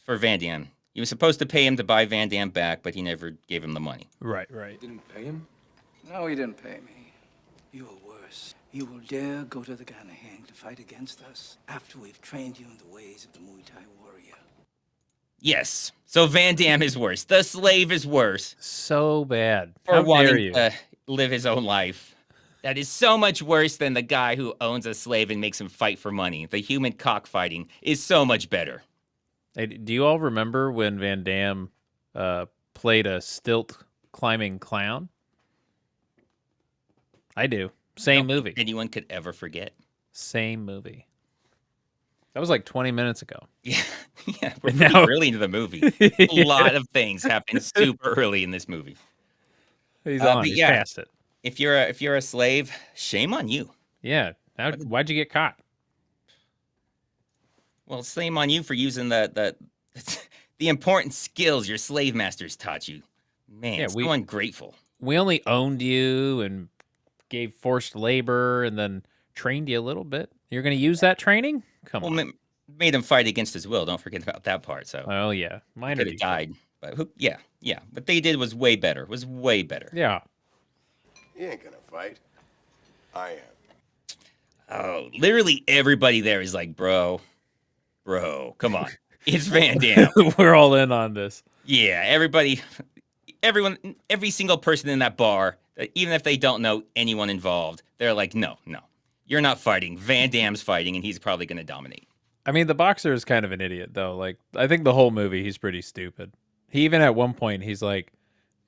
for Van Damme. He was supposed to pay him to buy Van Damme back, but he never gave him the money. Right. Didn't pay him? No, he didn't pay me. You are worse. You will dare go to the Ganahang to fight against us after we've trained you in the ways of the Muay Thai warrior. Yes. So Van Damme is worse. The slave is worse. So bad. For How dare wanting you? to live his own life. That is so much worse than the guy who owns a slave and makes him fight for money. The human cockfighting is so much better. Hey, do you all remember when Van Damme played a stilt climbing clown? I do. Same movie. Anyone could ever forget. Same movie. That was like 20 minutes ago. Yeah, yeah. We're And pretty now- early into the movie. A lot of things happen super early in this movie. He's But on. He's yeah, past it. if you're a slave, shame on you. Yeah. Why'd you get caught? Well, shame on you for using the important skills your slave masters taught you. Man, Yeah, so ungrateful. We only owned you and gave forced labor and then trained you a little bit. You're going to use that training? Come on. Made him fight against his will. Don't forget about that part. So, Oh, yeah. Mine could have died. But yeah. What they did was way better. Yeah. He ain't gonna fight. I am. Oh, literally everybody there is like, bro, come on. It's Van Damme. We're all in on this. Yeah, everyone, every single person in that bar, even if they don't know anyone involved, they're like, no, you're not fighting. Van Damme's fighting, and he's probably going to dominate. I mean, the boxer is kind of an idiot, though. Like, I think the whole movie, he's pretty stupid. He even at one point, he's like,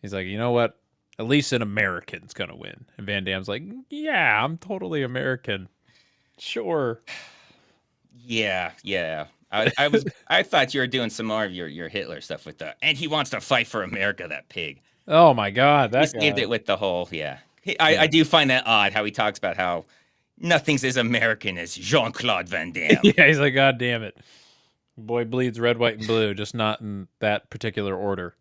you know what? At least an American's gonna win. And Van Damme's like, yeah, I'm totally American. Sure. Yeah. I thought you were doing some more of your Hitler stuff with that. And he wants to fight for America, that pig. Oh my God, He that saved guy. it with the whole, yeah. I do find that odd how he talks about how nothing's as American as Jean-Claude Van Damme. Yeah, he's like, God damn it. Boy bleeds red, white, and blue, just not in that particular order.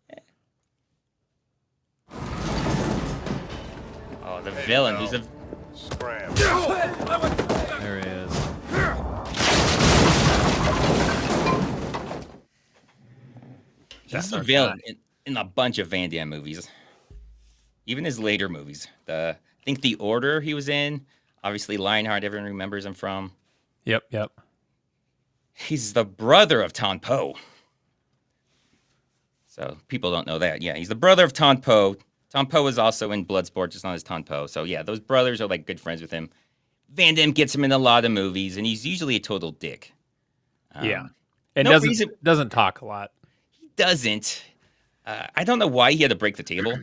Oh, the villain. Who's a... Scram. There he is. He's the villain in a bunch of Van Damme movies. Even his later movies. I think The Order he was in. Obviously, Lionheart, everyone remembers him from. Yep. He's the brother of Ton Po. So people don't know that. Yeah, he's the brother of Ton Po. Ton Po is also in Bloodsport, just not as Ton Po. So yeah, those brothers are like good friends with him. Van Damme gets him in a lot of movies, and he's usually a total dick. Yeah. And no doesn't talk a lot. He doesn't. I don't know why he had to break the table.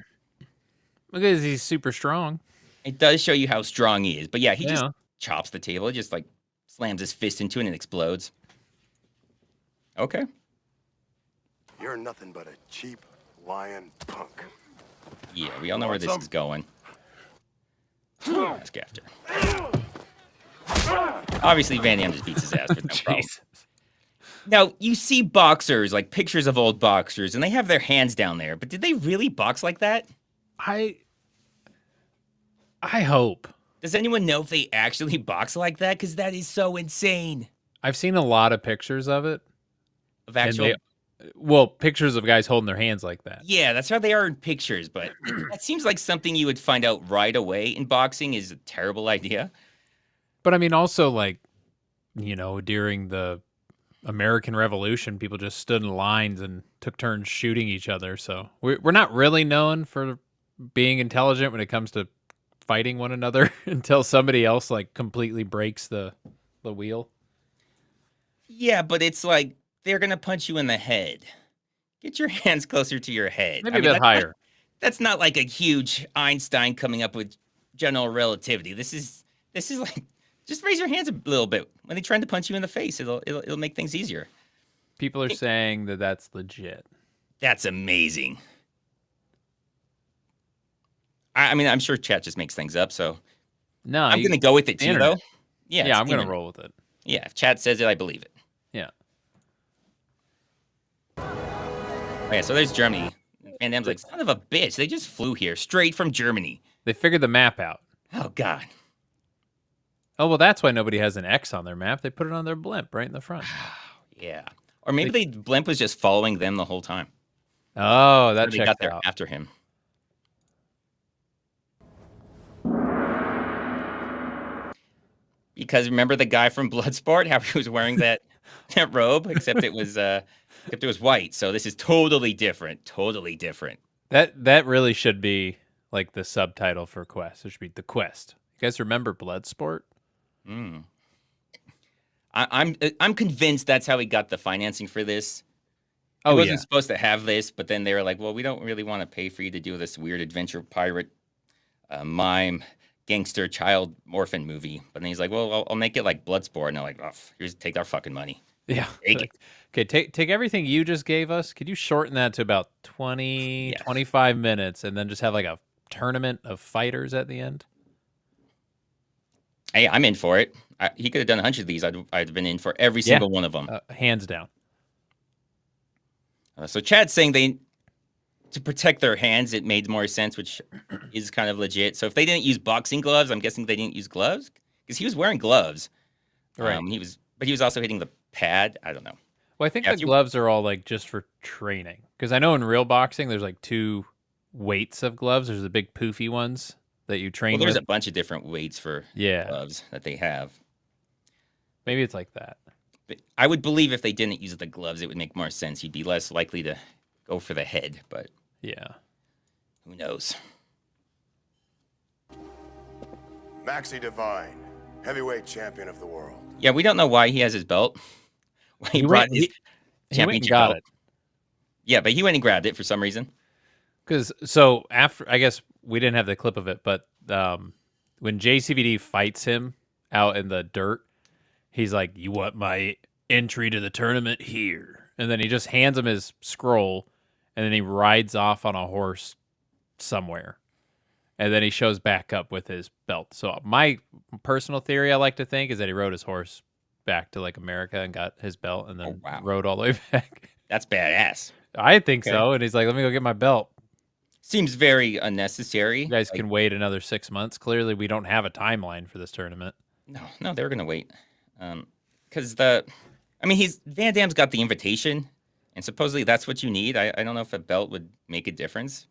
Because he's super strong. It does show you how strong he is. But yeah, he just Yeah. chops the table, just like slams his fist into it and it explodes. Okay. You're nothing but a cheap lion punk. Yeah, we all know where this is going. Let's get after. Obviously, Van Damme just beats his ass with no problem. Now, you see boxers, like pictures of old boxers, and they have their hands down there. But did they really box like that? I hope. Does anyone know if they actually box like that? Because that is so insane. I've seen a lot of pictures of it. Of actual... pictures of guys holding their hands like that. Yeah, that's how they are in pictures, but that seems like something you would find out right away in boxing is a terrible idea. But I mean, also, like, during the American Revolution, people just stood in lines and took turns shooting each other. So we're not really known for being intelligent when it comes to fighting one another until somebody else, like, completely breaks the wheel. Yeah, but it's like they're going to punch you in the head. Get your hands closer to your head. Maybe a bit higher. That's not like a huge Einstein coming up with general relativity. This is like, just raise your hands a little bit. When they're trying to punch you in the face, it'll make things easier. People are saying that that's legit. That's amazing. I mean, I'm sure chat just makes things up, so no, I'm going to go with it too, though. Yeah, I'm going to roll with it. Yeah, if chat says it, I believe it. Yeah. Oh, yeah, so there's Germany. Van Damme's like, son of a bitch. They just flew here straight from Germany. They figured the map out. Oh, God. Oh, well, that's why nobody has an X on their map. They put it on their blimp right in the front. Yeah. Or maybe the blimp was just following them the whole time. Oh, that They got checked there out. after him. Because remember the guy from Bloodsport, how he was wearing that robe, except it was white. So this is totally different. Totally different. That really should be like the subtitle for Quest. It should be The Quest. You guys remember Bloodsport? I'm convinced that's how he got the financing for this. It Oh, wasn't yeah. supposed to have this, but then they were like, well, we don't really want to pay for you to do this weird adventure pirate mime gangster child orphan movie. But then he's like, well, I'll make it like Bloodsport. And they're like, oh, here's take our fucking money. Yeah. Take it. Okay, take everything you just gave us. Could you shorten that to about 20, Yes. 25 minutes and then just have like a tournament of fighters at the end? Hey, I'm in for it. He could have done 100 of these. I'd have been in for every single one of them. Hands down. So Chad's saying to protect their hands, it made more sense, which is kind of legit. So if they didn't use boxing gloves, I'm guessing they didn't use gloves because he was wearing gloves. Right. But he was also hitting the pad. I don't know. Well, I think the gloves are all like just for training. Because I know in real boxing, there's like 2 weights of gloves. There's the big poofy ones that you train Well, there's with. a bunch of different weights for gloves that they have. Maybe it's like that. But I would believe if they didn't use the gloves, it would make more sense. You'd be less likely to go for the head, but yeah, who knows? Maxie Divine, heavyweight champion of the world. Yeah, we don't know why he has his belt. Why he brought his championship belt. It. Yeah, but he went and grabbed it for some reason. Because so after, I guess we didn't have the clip of it, but when JCVD fights him out in the dirt, he's like, "You want my entry to the tournament here?" And then he just hands him his scroll, and then he rides off on a horse somewhere. And then he shows back up with his belt. So my personal theory, I like to think, is that he rode his horse back to like America and got his belt, and then rode all the way back. That's badass. I think so. And he's like, "Let me go get my belt." Seems very unnecessary. You guys can wait another 6 months. Clearly, we don't have a timeline for this tournament. No, they were gonna wait. Because Van Damme's got the invitation, and supposedly that's what you need. I don't know if a belt would make a difference.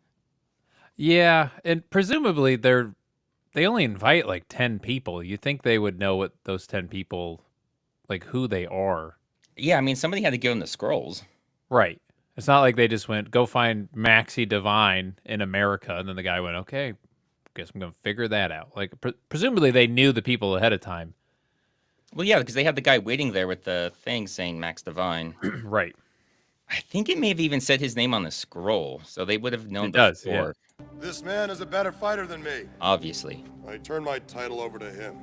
Yeah, and presumably they only invite like 10 people. You think they would know what those 10 people, like who they are. Yeah, somebody had to give them the scrolls. Right. It's not like they just went, go find Maxie Divine in America, and then the guy went, okay, guess I'm going to figure that out. Like, presumably they knew the people ahead of time. Well, yeah, because they had the guy waiting there with the thing saying Max Divine. Right. I think it may have even said his name on the scroll, so they would have known it does, before. Yeah. This man is a better fighter than me. Obviously. I turn my title over to him.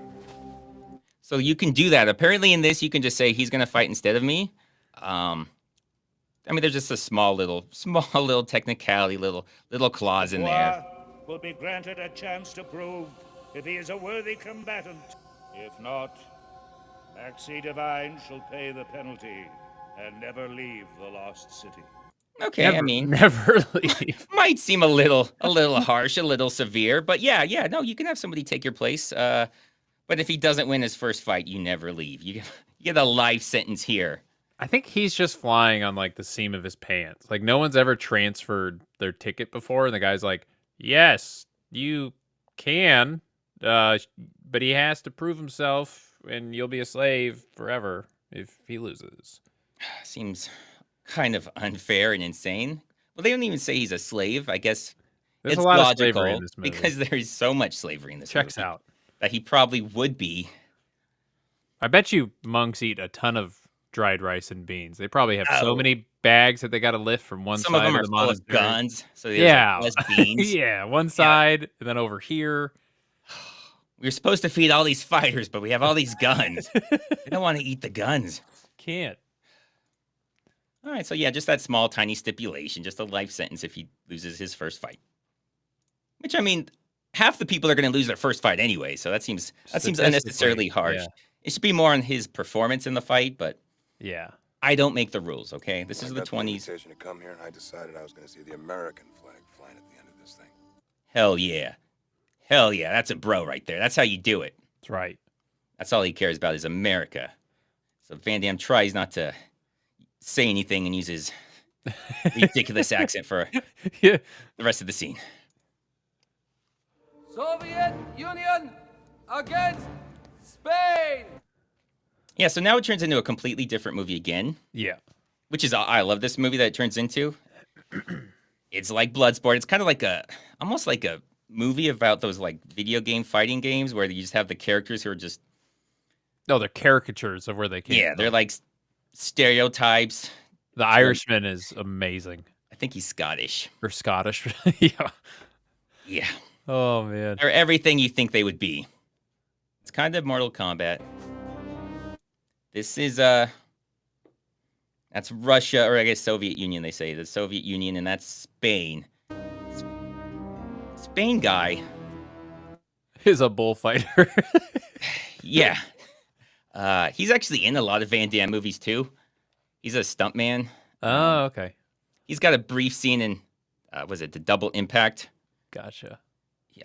So you can do that. Apparently in this, you can just say he's going to fight instead of me. There's just a small little technicality, little clause in there. Will be granted a chance to prove if he is a worthy combatant. If not, Maxie Divine shall pay the penalty and never leave the lost city. Okay, never leave. Might seem a little harsh, a little severe, but yeah, no, you can have somebody take your place. But if he doesn't win his first fight, you never leave. You get a life sentence here. I think he's just flying on like the seam of his pants. Like no one's ever transferred their ticket before, and the guy's like, "Yes, you can, but he has to prove himself, and you'll be a slave forever if he loses." Seems kind of unfair and insane. Well, they don't even say he's a slave. I guess there's it's a lot logical of slavery in this movie because there's so much slavery in this movie. Checks out. That he probably would be. I bet you monks eat a ton of dried rice and beans. They probably have so many bags that they got to lift from one Some side of them of are the full of monastery. guns. So yeah, less beans. yeah, one side and then over here. We're supposed to feed all these fighters, but we have all these guns. We don't want to eat the guns. Can't. All right, so yeah, just that small, tiny stipulation, just a life sentence if he loses his first fight. Which half the people are going to lose their first fight anyway, so that seems unnecessarily harsh. Yeah. It should be more on his performance in the fight, but yeah, I don't make the rules. Okay, this is the 20s. To come here, and I decided I was going to see the American flag flying at the end of this thing. Hell yeah, that's a bro right there. That's how you do it. That's right. That's all he cares about is America. So Van Damme tries not to say anything and use his ridiculous accent for the rest of the scene. Soviet Union against Spain. Yeah, so now it turns into a completely different movie again. Yeah. Which is, I love this movie that it turns into. It's like Bloodsport. It's kind of like almost like a movie about those like video game fighting games where you just have the characters who are just. No, they're caricatures of where they came from. They're like stereotypes. The Irishman is amazing. I think he's Scottish. Or Scottish. Yeah. Yeah. Oh, man. They're everything you think they would be. It's kind of Mortal Kombat. This is, that's Russia, or I guess Soviet Union, they say. The Soviet Union, and that's Spain. Spain guy is a bullfighter. Yeah. He's actually in a lot of Van Damme movies, too. He's a stuntman. Oh, okay. He's got a brief scene in, was it The Double Impact? Gotcha.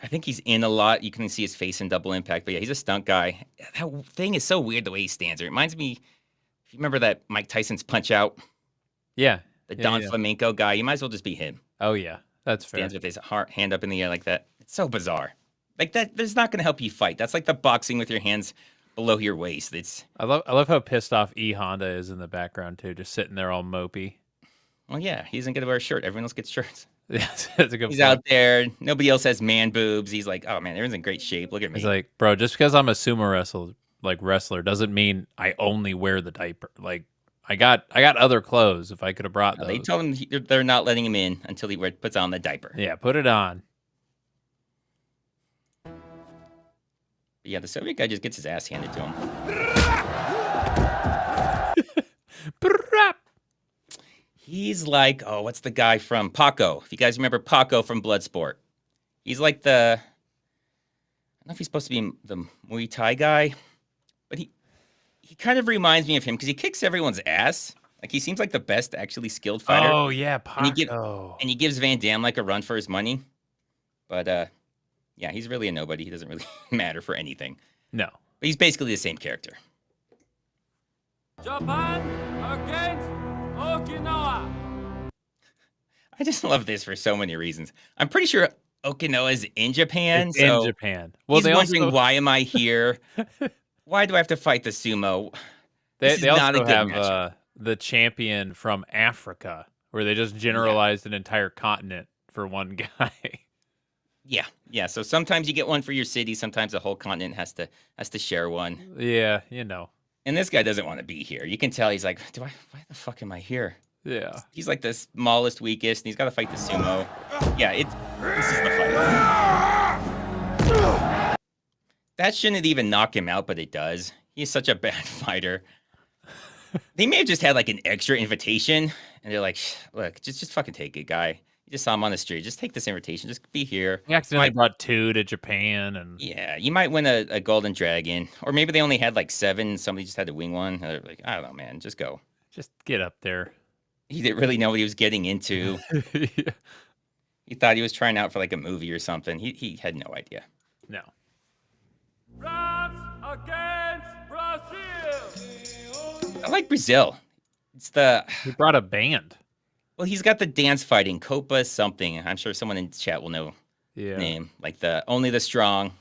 I think he's in a lot. You can see his face in Double Impact. But yeah, he's a stunt guy. That thing is so weird the way he stands there. It reminds me, if you remember that Mike Tyson's Punch-Out? Yeah. The Don Flamenco guy. You might as well just be him. Oh, yeah. That's fair. Stands with his hand up in the air like that. It's so bizarre. Like that, that's not going to help you fight. That's like the boxing with your hands below your waist. It's. I love how pissed off E Honda is in the background too, just sitting there all mopey. Well, yeah, he isn't going to wear a shirt. Everyone else gets shirts. Yes, that's a good. He's point. out there. Nobody else has man boobs. He's like, oh man, everyone's in great shape. Look at me. He's like, bro, just because I'm a sumo wrestler doesn't mean I only wear the diaper. Like, I got other clothes. If I could have brought those. They told him they're not letting him in until he puts on the diaper. Yeah, put it on. Yeah, the Soviet guy just gets his ass handed to him. He's like, oh, what's the guy from Paco? If you guys remember Paco from Bloodsport. He's like I don't know if he's supposed to be the Muay Thai guy, but he kind of reminds me of him because he kicks everyone's ass. Like, he seems like the best actually skilled fighter. Oh, yeah, Paco. And he gives Van Damme like a run for his money. But, yeah, he's really a nobody. He doesn't really matter for anything. No. But he's basically the same character. Japan against Okinawa. I just love this for so many reasons. I'm pretty sure Okinawa's in Japan. It's in Japan. Well, he's wondering, why am I here? Why do I have to fight the sumo? They also have the champion from Africa, where they just generalized an entire continent for one guy. Yeah. So sometimes you get one for your city. Sometimes the whole continent has to share one. Yeah, you know. And this guy doesn't want to be here. You can tell he's like, why the fuck am I here? Yeah. He's like the smallest, weakest, and he's got to fight the sumo. Yeah, this is the fight. That shouldn't even knock him out, but it does. He's such a bad fighter. They may have just had like an extra invitation, and they're like, look, just fucking take it, guy. You just saw him on the street. Just take this invitation. Just be here. He accidentally brought 2 to Japan. And yeah, you might win a golden dragon. Or maybe they only had like 7. Somebody just had to win one. They're like, I don't know, man. Just go. Just get up there. He didn't really know what he was getting into. Yeah. He thought he was trying out for like a movie or something. He had no idea. No. France against Brazil. I like Brazil. He brought a band. Well, he's got the dance fighting, Copa something. I'm sure someone in chat will know the name. Like Only the Strong.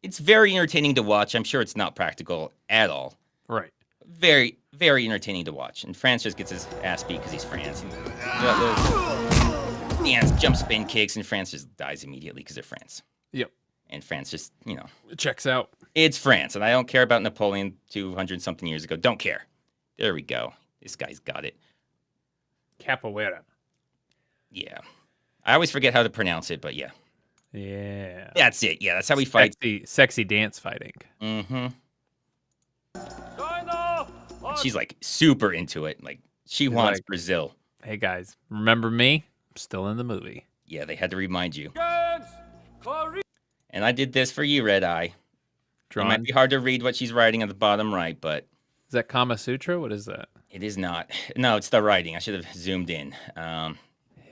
It's very entertaining to watch. I'm sure it's not practical at all. Right. Very, very entertaining to watch. And France just gets his ass beat because he's France. Dance, jump, spin kicks, and France just dies immediately because they're France. Yep. And France just, It checks out. It's France, and I don't care about Napoleon 200-something years ago. Don't care. There we go. This guy's got it. Capoeira. Yeah. I always forget how to pronounce it, but yeah. Yeah. That's it. Yeah, that's how we fight. Sexy dance fighting. Mm-hmm. She's like super into it. Like, she wants Brazil. Hey, guys, remember me? I'm still in the movie. Yeah, they had to remind you. And I did this for you, Redeye. It might be hard to read what she's writing at the bottom right, but... Is that Kama Sutra? What is that? It is not. No, it's the writing. I should have zoomed in.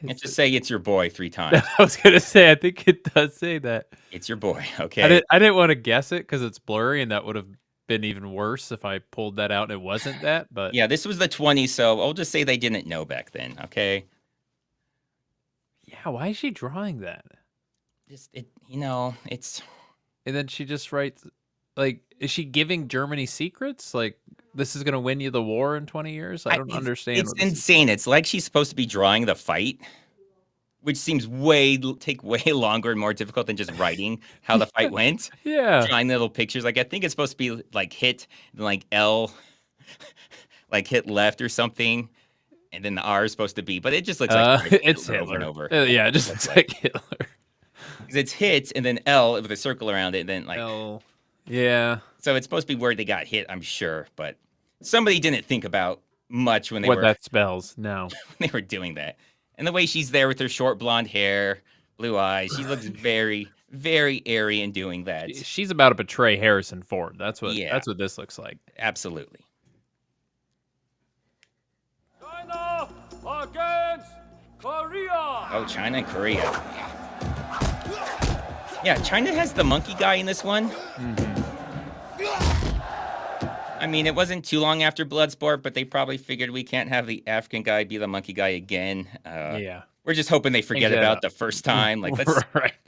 Let's just say it's your boy 3 times. I was going to say, I think it does say that. It's your boy, okay? I didn't want to guess it because it's blurry, and that would have been even worse if I pulled that out and it wasn't that. But yeah, this was the 20s, so I'll just say they didn't know back then, okay? Yeah, why is she drawing that? It's... And then she just writes, like, is she giving Germany secrets? Like, this is going to win you the war in 20 years? I don't understand. It's insane. It's like she's supposed to be drawing the fight, which seems take way longer and more difficult than just writing how the fight went. Yeah. Drawing little pictures. Like, I think it's supposed to be like hit, then like L, like hit left or something. and then the R is supposed to be, but it just looks like it's over Hitler. and over. Yeah, it just looks like Hitler. Because it's hit and then L with a circle around it, and then like L. Yeah. So it's supposed to be where they got hit, I'm sure, but somebody didn't think about much when they What were that spells? No. when they were doing that. And the way she's there with her short blonde hair, blue eyes, she looks very, very airy in doing that. She's about to betray Harrison Ford. That's what this looks like. Absolutely. China against Korea. Oh, China and Korea. Yeah, China has the monkey guy in this one. I mean, it wasn't too long after Bloodsport, but they probably figured we can't have the African guy be the monkey guy again. Yeah. We're just hoping they forget about the first time. Like,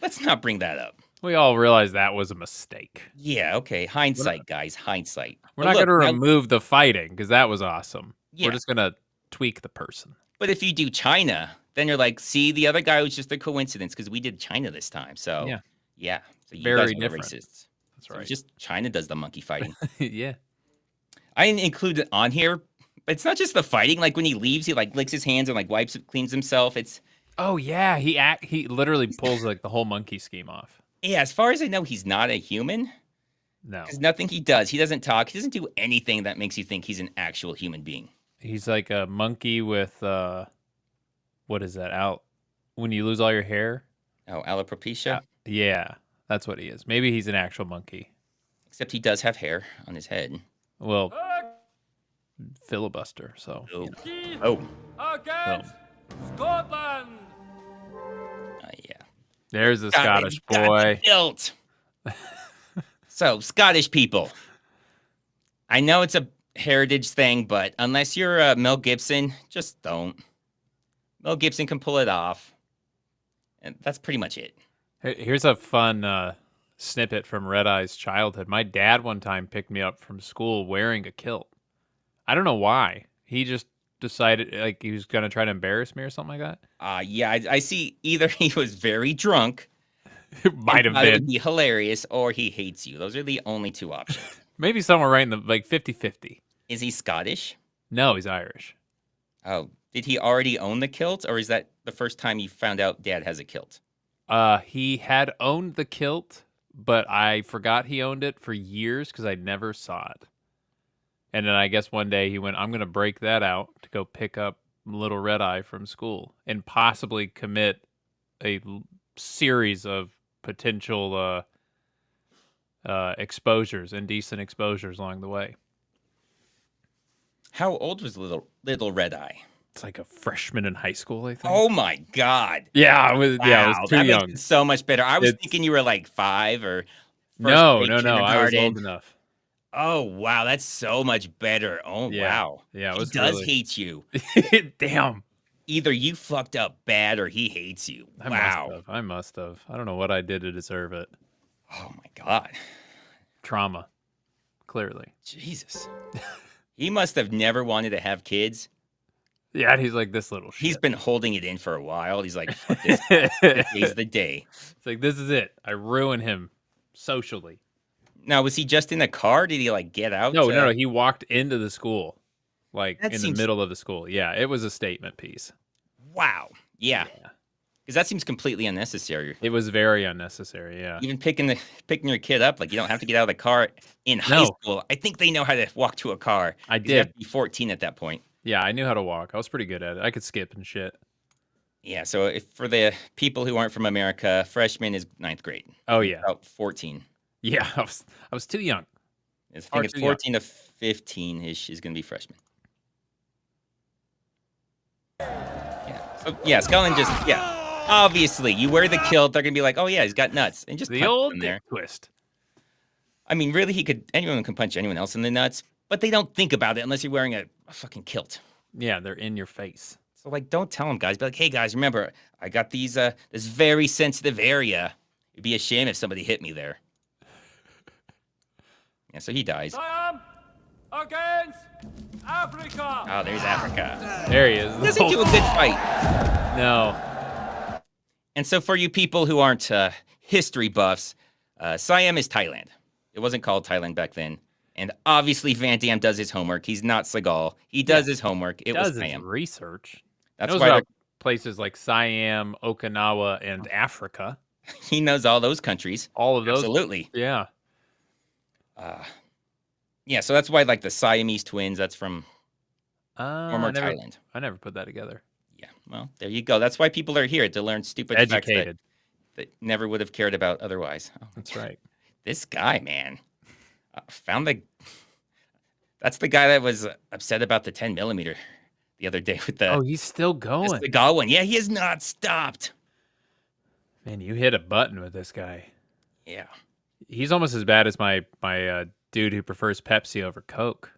let's not bring that up. We all realize that was a mistake. Yeah, okay. Hindsight, guys. Hindsight. We're not going to remove the fighting because that was awesome. Yeah. We're just going to tweak the person. But if you do China, then you're like, see, the other guy was just a coincidence because we did China this time. So, yeah. So you Very guys are different. Racists. That's right. Just China does the monkey fighting. Yeah. I didn't include it on here, but it's not just the fighting. Like when he leaves, he like licks his hands and like wipes it, cleans himself. It's yeah, he literally pulls like the whole monkey scheme off. Yeah, as far as I know, he's not a human. No. Because nothing he does, he doesn't talk, he doesn't do anything that makes you think he's an actual human being. He's like a monkey with what is that? Out when you lose all your hair? Oh, alopecia? Yeah, that's what he is. Maybe he's an actual monkey. Except he does have hair on his head. Well, filibuster, so. Against Scotland. Yeah. There's the Scottish boy. Built. So, Scottish people. I know it's a heritage thing, but unless you're Mel Gibson, just don't. Mel Gibson can pull it off. And that's pretty much it. Here's a fun snippet from Redeye's childhood. My dad one time picked me up from school wearing a kilt. I don't know why. He just decided like he was going to try to embarrass me or something like that. Yeah, I see either he was very drunk. Might have been. It would be hilarious, or he hates you. Those are the only two options. Maybe somewhere right in the, like, 50-50. Is he Scottish? No, he's Irish. Oh, did he already own the kilt, or is that the first time you found out Dad has a kilt? He had owned the kilt, but I forgot he owned it for years because I never saw it. And then I guess one day he went, I'm going to break that out to go pick up little Redeye from school and possibly commit a series of potential exposures, indecent exposures along the way. How old was little Redeye? It's like a freshman in high school, I think. Oh my God! Yeah, I was. Wow, yeah, I was too that young. Makes it so much better. I was thinking you were like 5 or. No. I was old enough. Oh wow, that's so much better. Oh yeah. Wow. Yeah, it was he does really... hate you. Damn. Either you fucked up bad or he hates you. Wow. I must have. I don't know what I did to deserve it. Oh my God. Trauma. Clearly. Jesus. He must have never wanted to have kids. Yeah, he's like this little shit. He's been holding it in for a while. He's like, fuck this. Today's the day. It's like, this is it. I ruin him socially. Now, was he just in the car? Did he like get out? No. He walked into the school. Like that in seems... the middle of the school. Yeah, it was a statement piece. Wow. Yeah. Because that seems completely unnecessary. It was very unnecessary, yeah. Even picking your kid up, like you don't have to get out of the car in high school. I think they know how to walk to a car. I did. You have to be 14 at that point. Yeah, I knew how to walk. I was pretty good at it. I could skip and shit. Yeah, so if for the people who aren't from America, freshman is 9th grade. Oh, yeah. About 14. Yeah, I was too young. I think it's 14 to 15-ish is going to be freshman. Yeah. So, yeah, Scotland just, obviously, you wear the kilt, they're going to be like, oh, yeah, he's got nuts. And just the old there. Twist. I mean, really, anyone can punch anyone else in the nuts, but they don't think about it unless you're wearing a fucking kilt. Yeah, they're in your face. So, like, don't tell them, guys. Be like, hey, guys, remember, I got these, this very sensitive area. It'd be a shame if somebody hit me there. Yeah, so he dies. Damme against Africa. Oh, there's Africa. There he is. He doesn't do a good fight. No. And so for you people who aren't history buffs, Siam is Thailand. It wasn't called Thailand back then. And obviously Van Damme does his homework. He's not Seagal. He does his homework. It does was his Siam. research. That's knows why about places like Siam, Okinawa, and Africa. he knows all those countries. All of those. Absolutely. Yeah. Yeah, so that's why like the Siamese twins, that's from former I Thailand. I never put that together. Yeah, well, there you go. That's why people are here, to learn stupid facts Educated. that never would have cared about otherwise. Oh, That's right. this guy, man. Found the... That's the guy that was upset about the 10 millimeter the other day with the... Oh, he's still the going. Seagal one. Yeah, he has not stopped. Man, you hit a button with this guy. Yeah. He's almost as bad as my dude who prefers Pepsi over Coke.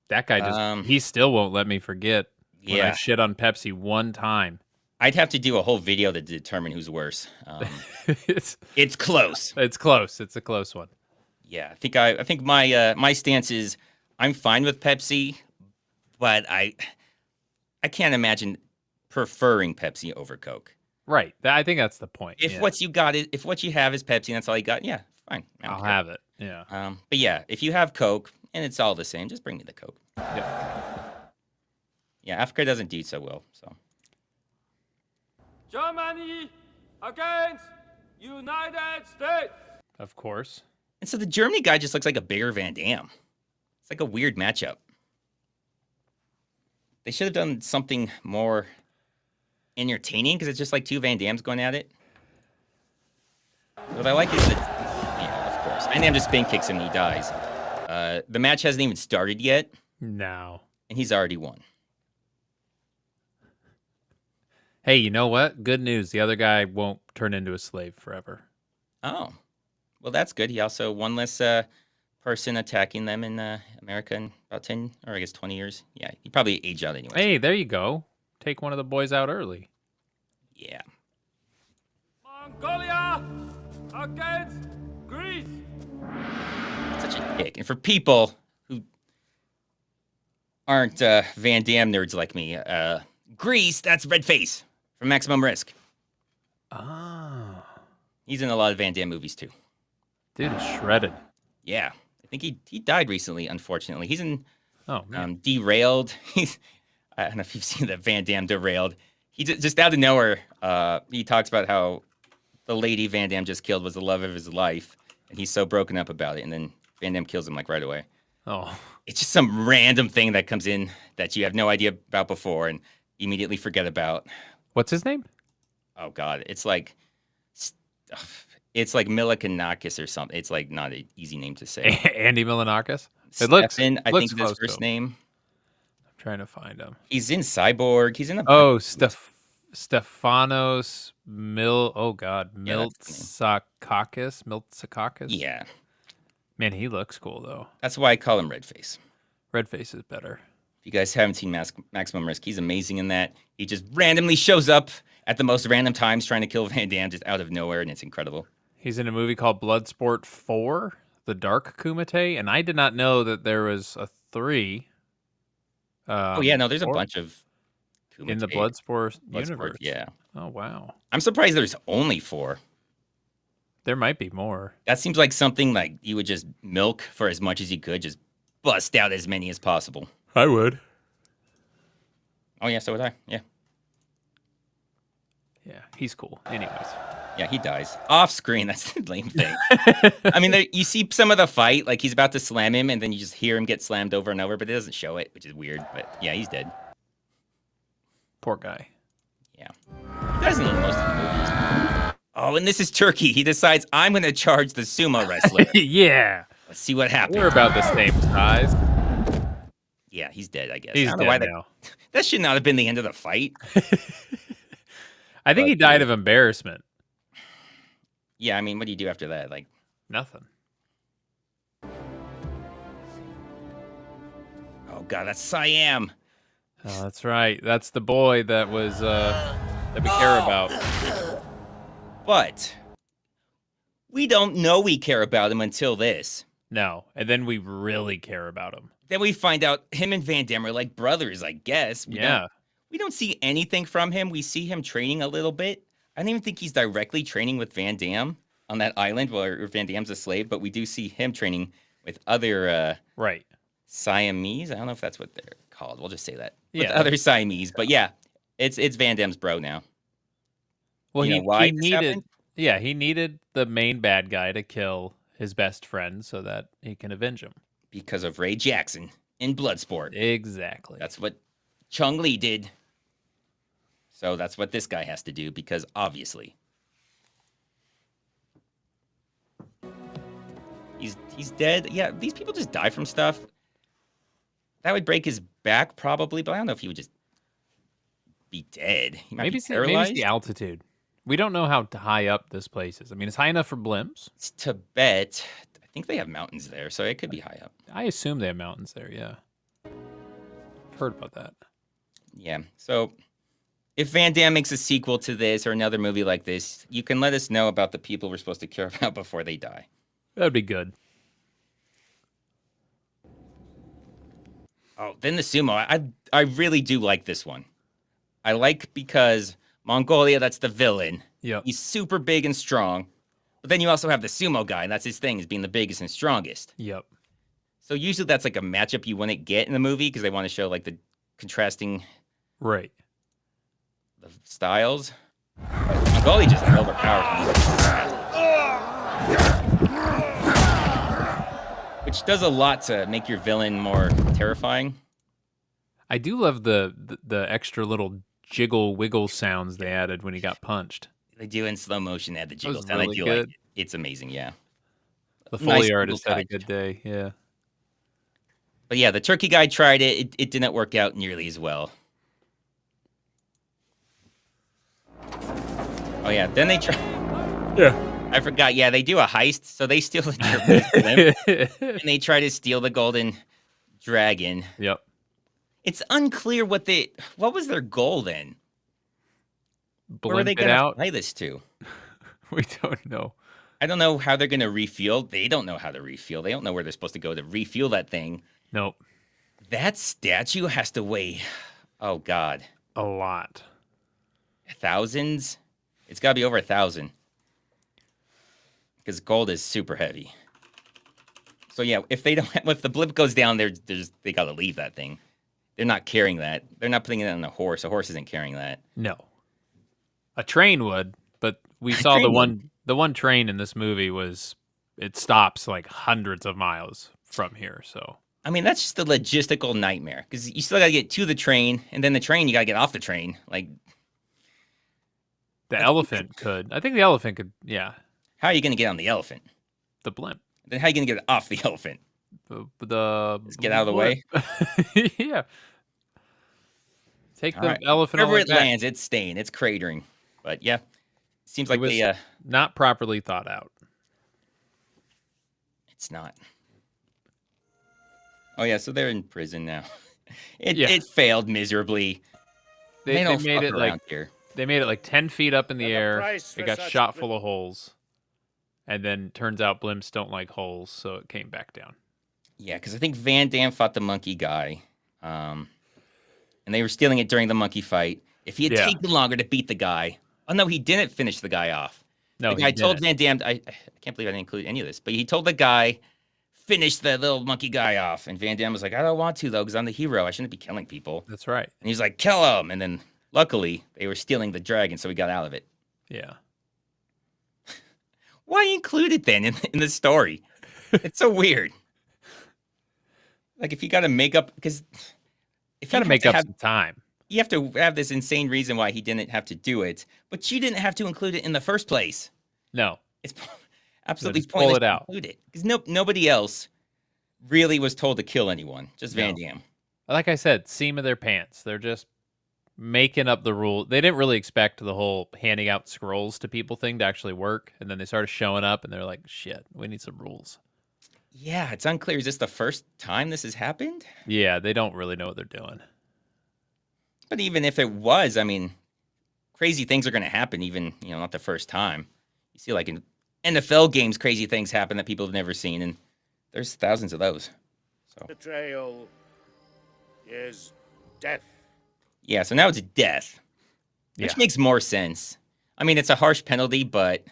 That guy just he still won't let me forget when I shit on Pepsi one time. I'd have to do a whole video to determine who's worse. It's close. It's close. It's a close one. Yeah, I think my stance is I'm fine with Pepsi, but I can't imagine preferring Pepsi over Coke. Right. I think that's the point. If what you have is Pepsi and that's all you got, yeah, fine. I'll have it. Yeah. But yeah, if you have Coke and it's all the same, just bring me the Coke. Yeah. Yeah, Africa doesn't do so well, so. Germany against United States. Of course. And so the Germany guy just looks like a bigger Van Damme. It's like a weird matchup. They should have done something more entertaining because it's just like two Van Dammes going at it. What I like is that, yeah, of course. Van Damme just spin kicks him and he dies. The match hasn't even started yet. No. And he's already won. Hey, you know what? Good news. The other guy won't turn into a slave forever. Oh. Well, that's good. He also one less person attacking them in America in about 10 or I guess 20 years. Yeah, he probably aged out anyway. Hey, there you go. Take one of the boys out early. Yeah. Mongolia against Greece. Such a dick. And for people who aren't Van Damme nerds like me, Grease, that's Redface from Maximum Risk. Oh. He's in a lot of Van Damme movies too. Dude is shredded. Yeah. I think he died recently, unfortunately. He's in Derailed. I don't know if you've seen that Van Damme Derailed. He just out of nowhere, he talks about how the lady Van Damme just killed was the love of his life, and he's so broken up about it, and then Van Damme kills him like right away. Oh. It's just some random thing that comes in that you have no idea about before and immediately forget about. What's his name? Oh God, it's like Milikanakis or something. It's like not an easy name to say. Andy Milanakis? Stefan, I think is his first name. I'm trying to find him. He's in Cyborg. He's in a Stefanos Miltsakakis. Yeah. Man, he looks cool though. That's why I call him Redface. Redface is better. If you guys haven't seen Maximum Risk, he's amazing in that. He just randomly shows up at the most random times trying to kill Van Damme just out of nowhere, and it's incredible. He's in a movie called Bloodsport 4, The Dark Kumite, and I did not know that there was a 3. There's a bunch of Kumite in the Bloodsport universe. Yeah. Oh, wow. I'm surprised there's only 4. There might be more. That seems like something like you would just milk for as much as you could, just bust out as many as possible. I would. Oh, yeah, so would I. Yeah. Yeah, he's cool. Anyways. Yeah, he dies. Off screen, that's the lame thing. I mean, you see some of the fight, like he's about to slam him, and then you just hear him get slammed over and over, but it doesn't show it, which is weird. But yeah, he's dead. Poor guy. Yeah. He doesn't know most of the movies. Oh, and this is Turkey. He decides, I'm going to charge the sumo wrestler. Yeah. Let's see what happens. We're about the same size. Yeah, he's dead, I guess. He's dead now. That should not have been the end of the fight. I think he died of embarrassment. Yeah, I mean, what do you do after that? Like nothing. Oh God, that's Siam. Oh, that's right. That's the boy that was that we care about. But we don't know we care about him until this. No, and then we really care about him. Then we find out him and Van Damme are like brothers, I guess. We don't see anything from him. We see him training a little bit. I don't even think he's directly training with Van Damme. on that island where Van Damme's a slave, but we do see him training with other right Siamese. I don't know if that's what they're called. We'll just say that. With Yeah. other Siamese. But yeah, it's Van Damme's bro now. Well, You he know why he this needed happened? he needed the main bad guy to kill his best friend so that he can avenge him. Because of Ray Jackson in Bloodsport. Exactly. That's what Chung Lee did. So that's what this guy has to do, because obviously he's dead. Yeah, these people just die from stuff. That would break his back probably, but I don't know if he would just be dead. He might Maybe be it's, maybe it's paralyzed. the altitude. We don't know how high up this place is. I mean, it's high enough for blimps. It's Tibet. I think they have mountains there, so it could be high up. I assume they have mountains there, yeah. I've heard about that. Yeah, so if Van Damme makes a sequel to this or another movie like this, you can let us know about the people we're supposed to care about before they die. That'd be good. Oh, then the sumo. I really do like this one. I like because Mongolia, that's the villain. Yeah. He's super big and strong. But then you also have the sumo guy, and that's his thing, is being the biggest and strongest. Yep. So usually that's like a matchup you wouldn't get in the movie because they want to show like the contrasting Right. the styles. But Mongolia just overpowered. Which does a lot to make your villain more terrifying. I do love the extra little jiggle wiggle sounds they added when he got punched. They do in slow motion add the That was jiggles sound. I really do good. like it. It's amazing, yeah. The Nice Foley artist little had a touch. good day, yeah. But yeah, the turkey guy tried it. It didn't work out nearly as well. Oh yeah, then they try. Yeah. I forgot. Yeah, they do a heist. So they steal the Japanese blimp, and they try to steal the golden dragon. Yep. It's unclear what was their goal then. Where are they Blimp it going to out. fly this to? We don't know. I don't know how they're going to refuel. They don't know how to refuel. They don't know where they're supposed to go to refuel that thing. Nope. That statue has to weigh, oh God, A lot. thousands. It's got to be over 1,000 because gold is super heavy. So yeah, if the blimp goes down, they got to leave that thing. They're not carrying that. They're not putting it on a horse. A horse isn't carrying that. No. A train would, but we A saw the train one train in this movie it stops like hundreds of miles from here, so I mean, that's just a logistical nightmare because you still got to get to the train, and then the train, you got to get off the train. Like, the elephant could. I think the elephant could, yeah. how are you going to get on the elephant? The blimp. Then how are you going to get off the elephant? Just get out of the way? Yeah. Take All the right. elephant Wherever on it the back. lands, it's staying. It's cratering. But yeah, seems like was they not properly thought out. it's not. Oh yeah, so they're in prison now. It Yeah. it failed miserably. They don't made fuck it around like here. they made it like 10 feet up in the air. price It for got such shot a full of holes. And then turns out blimps don't like holes, so it came back down. Yeah, because I think Van Damme fought the monkey guy, and they were stealing it during the monkey fight. If he had Yeah. taken longer to beat the guy, oh no, he didn't finish the guy off. No, the guy he told didn't. Van Damme. I can't believe I didn't include any of this, but he told the guy, finish the little monkey guy off, and Van Damme was like, I don't want to though, because I'm the hero. I shouldn't be killing people. That's right. And he's like, kill him. And then luckily they were stealing the dragon, so he got out of it. Yeah. Why include it then in the story? It's so weird. Like if you got to make up, because if Got to you make have up have, some time. you have to have this insane reason why he didn't have to do it, but you didn't have to include it in the first place. No. It's absolutely just pull pointless it out. to include it because nobody else really was told to kill anyone. Just Van No. Damme. Like I said, seam of their pants. They're just making up the rule. They didn't really expect the whole handing out scrolls to people thing to actually work. And then they started showing up and they're like, shit, we need some rules. Yeah, it's unclear. Is this the first time this has happened? Yeah, they don't really know what they're doing. But even if it was, I mean, crazy things are going to happen. Even not the first time. You see, like in NFL games, crazy things happen that people have never seen, and there's thousands of those. So Betrayal is death. yeah, so now it's death, which Yeah. makes more sense. I mean, it's a harsh penalty, but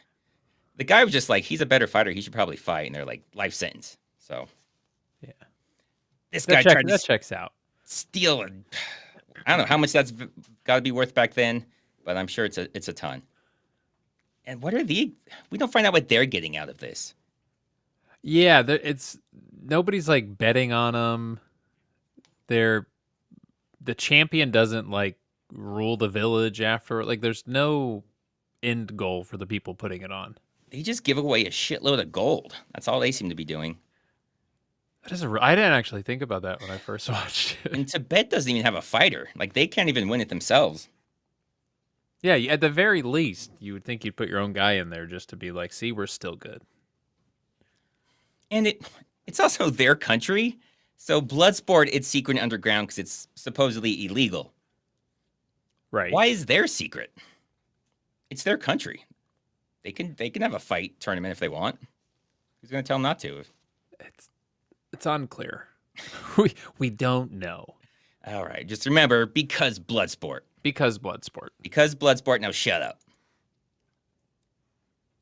The guy was just like, he's a better fighter. He should probably fight. And they're like, life sentence. So, yeah. This guy tried to checks out. steal a, I don't know how much that's got to be worth back then, but I'm sure it's a ton. And what are we don't find out what they're getting out of this. Yeah, nobody's like betting on them. The champion doesn't like rule the village after. Like, there's no end goal for the people putting it on. They just give away a shitload of gold. That's all they seem to be doing. I didn't actually think about that when I first watched it. And Tibet doesn't even have a fighter. Like, they can't even win it themselves. Yeah, at the very least, you would think you'd put your own guy in there just to be like, see, we're still good. And it's also their country. So Bloodsport, it's secret underground because it's supposedly illegal. Right. Why is their secret? It's their country. They can have a fight tournament if they want. Who's going to tell them not to? It's unclear. we don't know. All right. Just remember, because Bloodsport. Because Bloodsport. Because Bloodsport. Now shut up.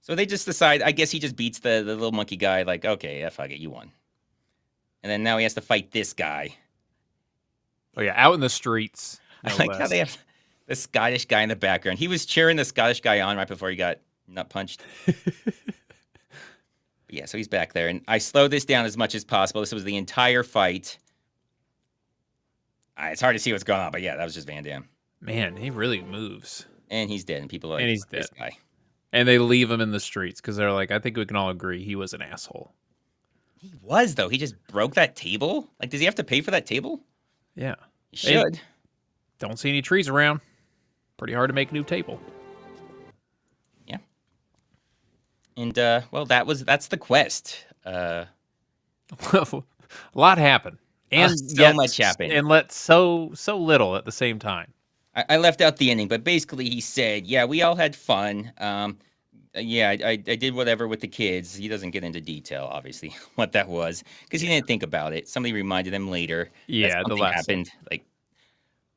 So they just decide, I guess he just beats the little monkey guy. Like, okay, yeah, fuck it, you won. And then now he has to fight this guy. Oh, yeah, out in the streets. No I like less. how they have the Scottish guy in the background. He was cheering the Scottish guy on right before he got nut punched. Yeah, so he's back there. And I slowed this down as much as possible. This was the entire fight. It's hard to see what's going on, but yeah, that was just Van Damme. Man, he really moves. And he's dead. And people are like, And he's this dead. guy. And they leave him in the streets because they're like, I think we can all agree he was an asshole. He was, though. He just broke that table. Like, does he have to pay for that table? Yeah. He should. Don't see any trees around. Pretty hard to make a new table. Yeah. And, well, that's the quest. A lot happened. And so much happened. And let so little at the same time. I left out the ending, but basically he said, yeah, we all had fun. Yeah, I did whatever with the kids. He doesn't get into detail, obviously, what that was, because he didn't think about it. Somebody reminded him later. Yeah, the last happened. Like,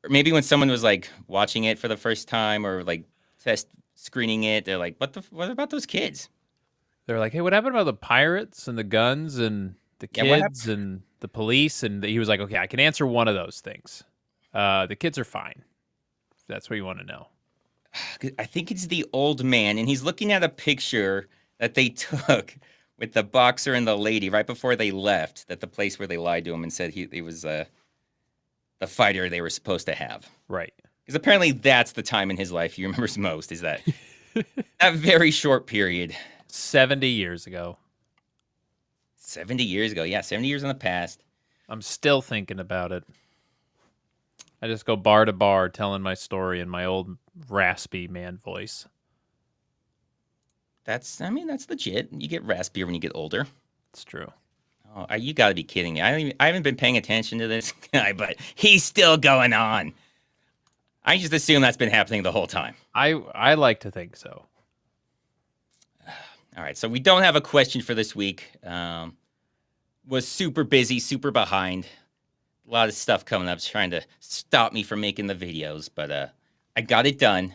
or maybe when someone was like watching it for the first time or like test screening it, they're like, what about those kids? They're like, hey, what happened about the pirates and the guns and the kids and the police? And he was like, okay, I can answer one of those things. The kids are fine. That's what you want to know. I think it's the old man, and he's looking at a picture that they took with the boxer and the lady right before they left, at the place where they lied to him and said he was the fighter they were supposed to have. Right. Because apparently that's the time in his life he remembers most, is that that very short period. 70 years ago. 70 years ago. Yeah, 70 years in the past. I'm still thinking about it. I just go bar to bar telling my story in my old raspy man voice. That's legit. You get raspier when you get older. It's true. Oh, you got to be kidding me. I haven't been paying attention to this guy, but he's still going on. I just assume that's been happening the whole time. I like to think so. All right, so we don't have a question for this week. Was super busy, super behind. A lot of stuff coming up trying to stop me from making the videos, but I got it done.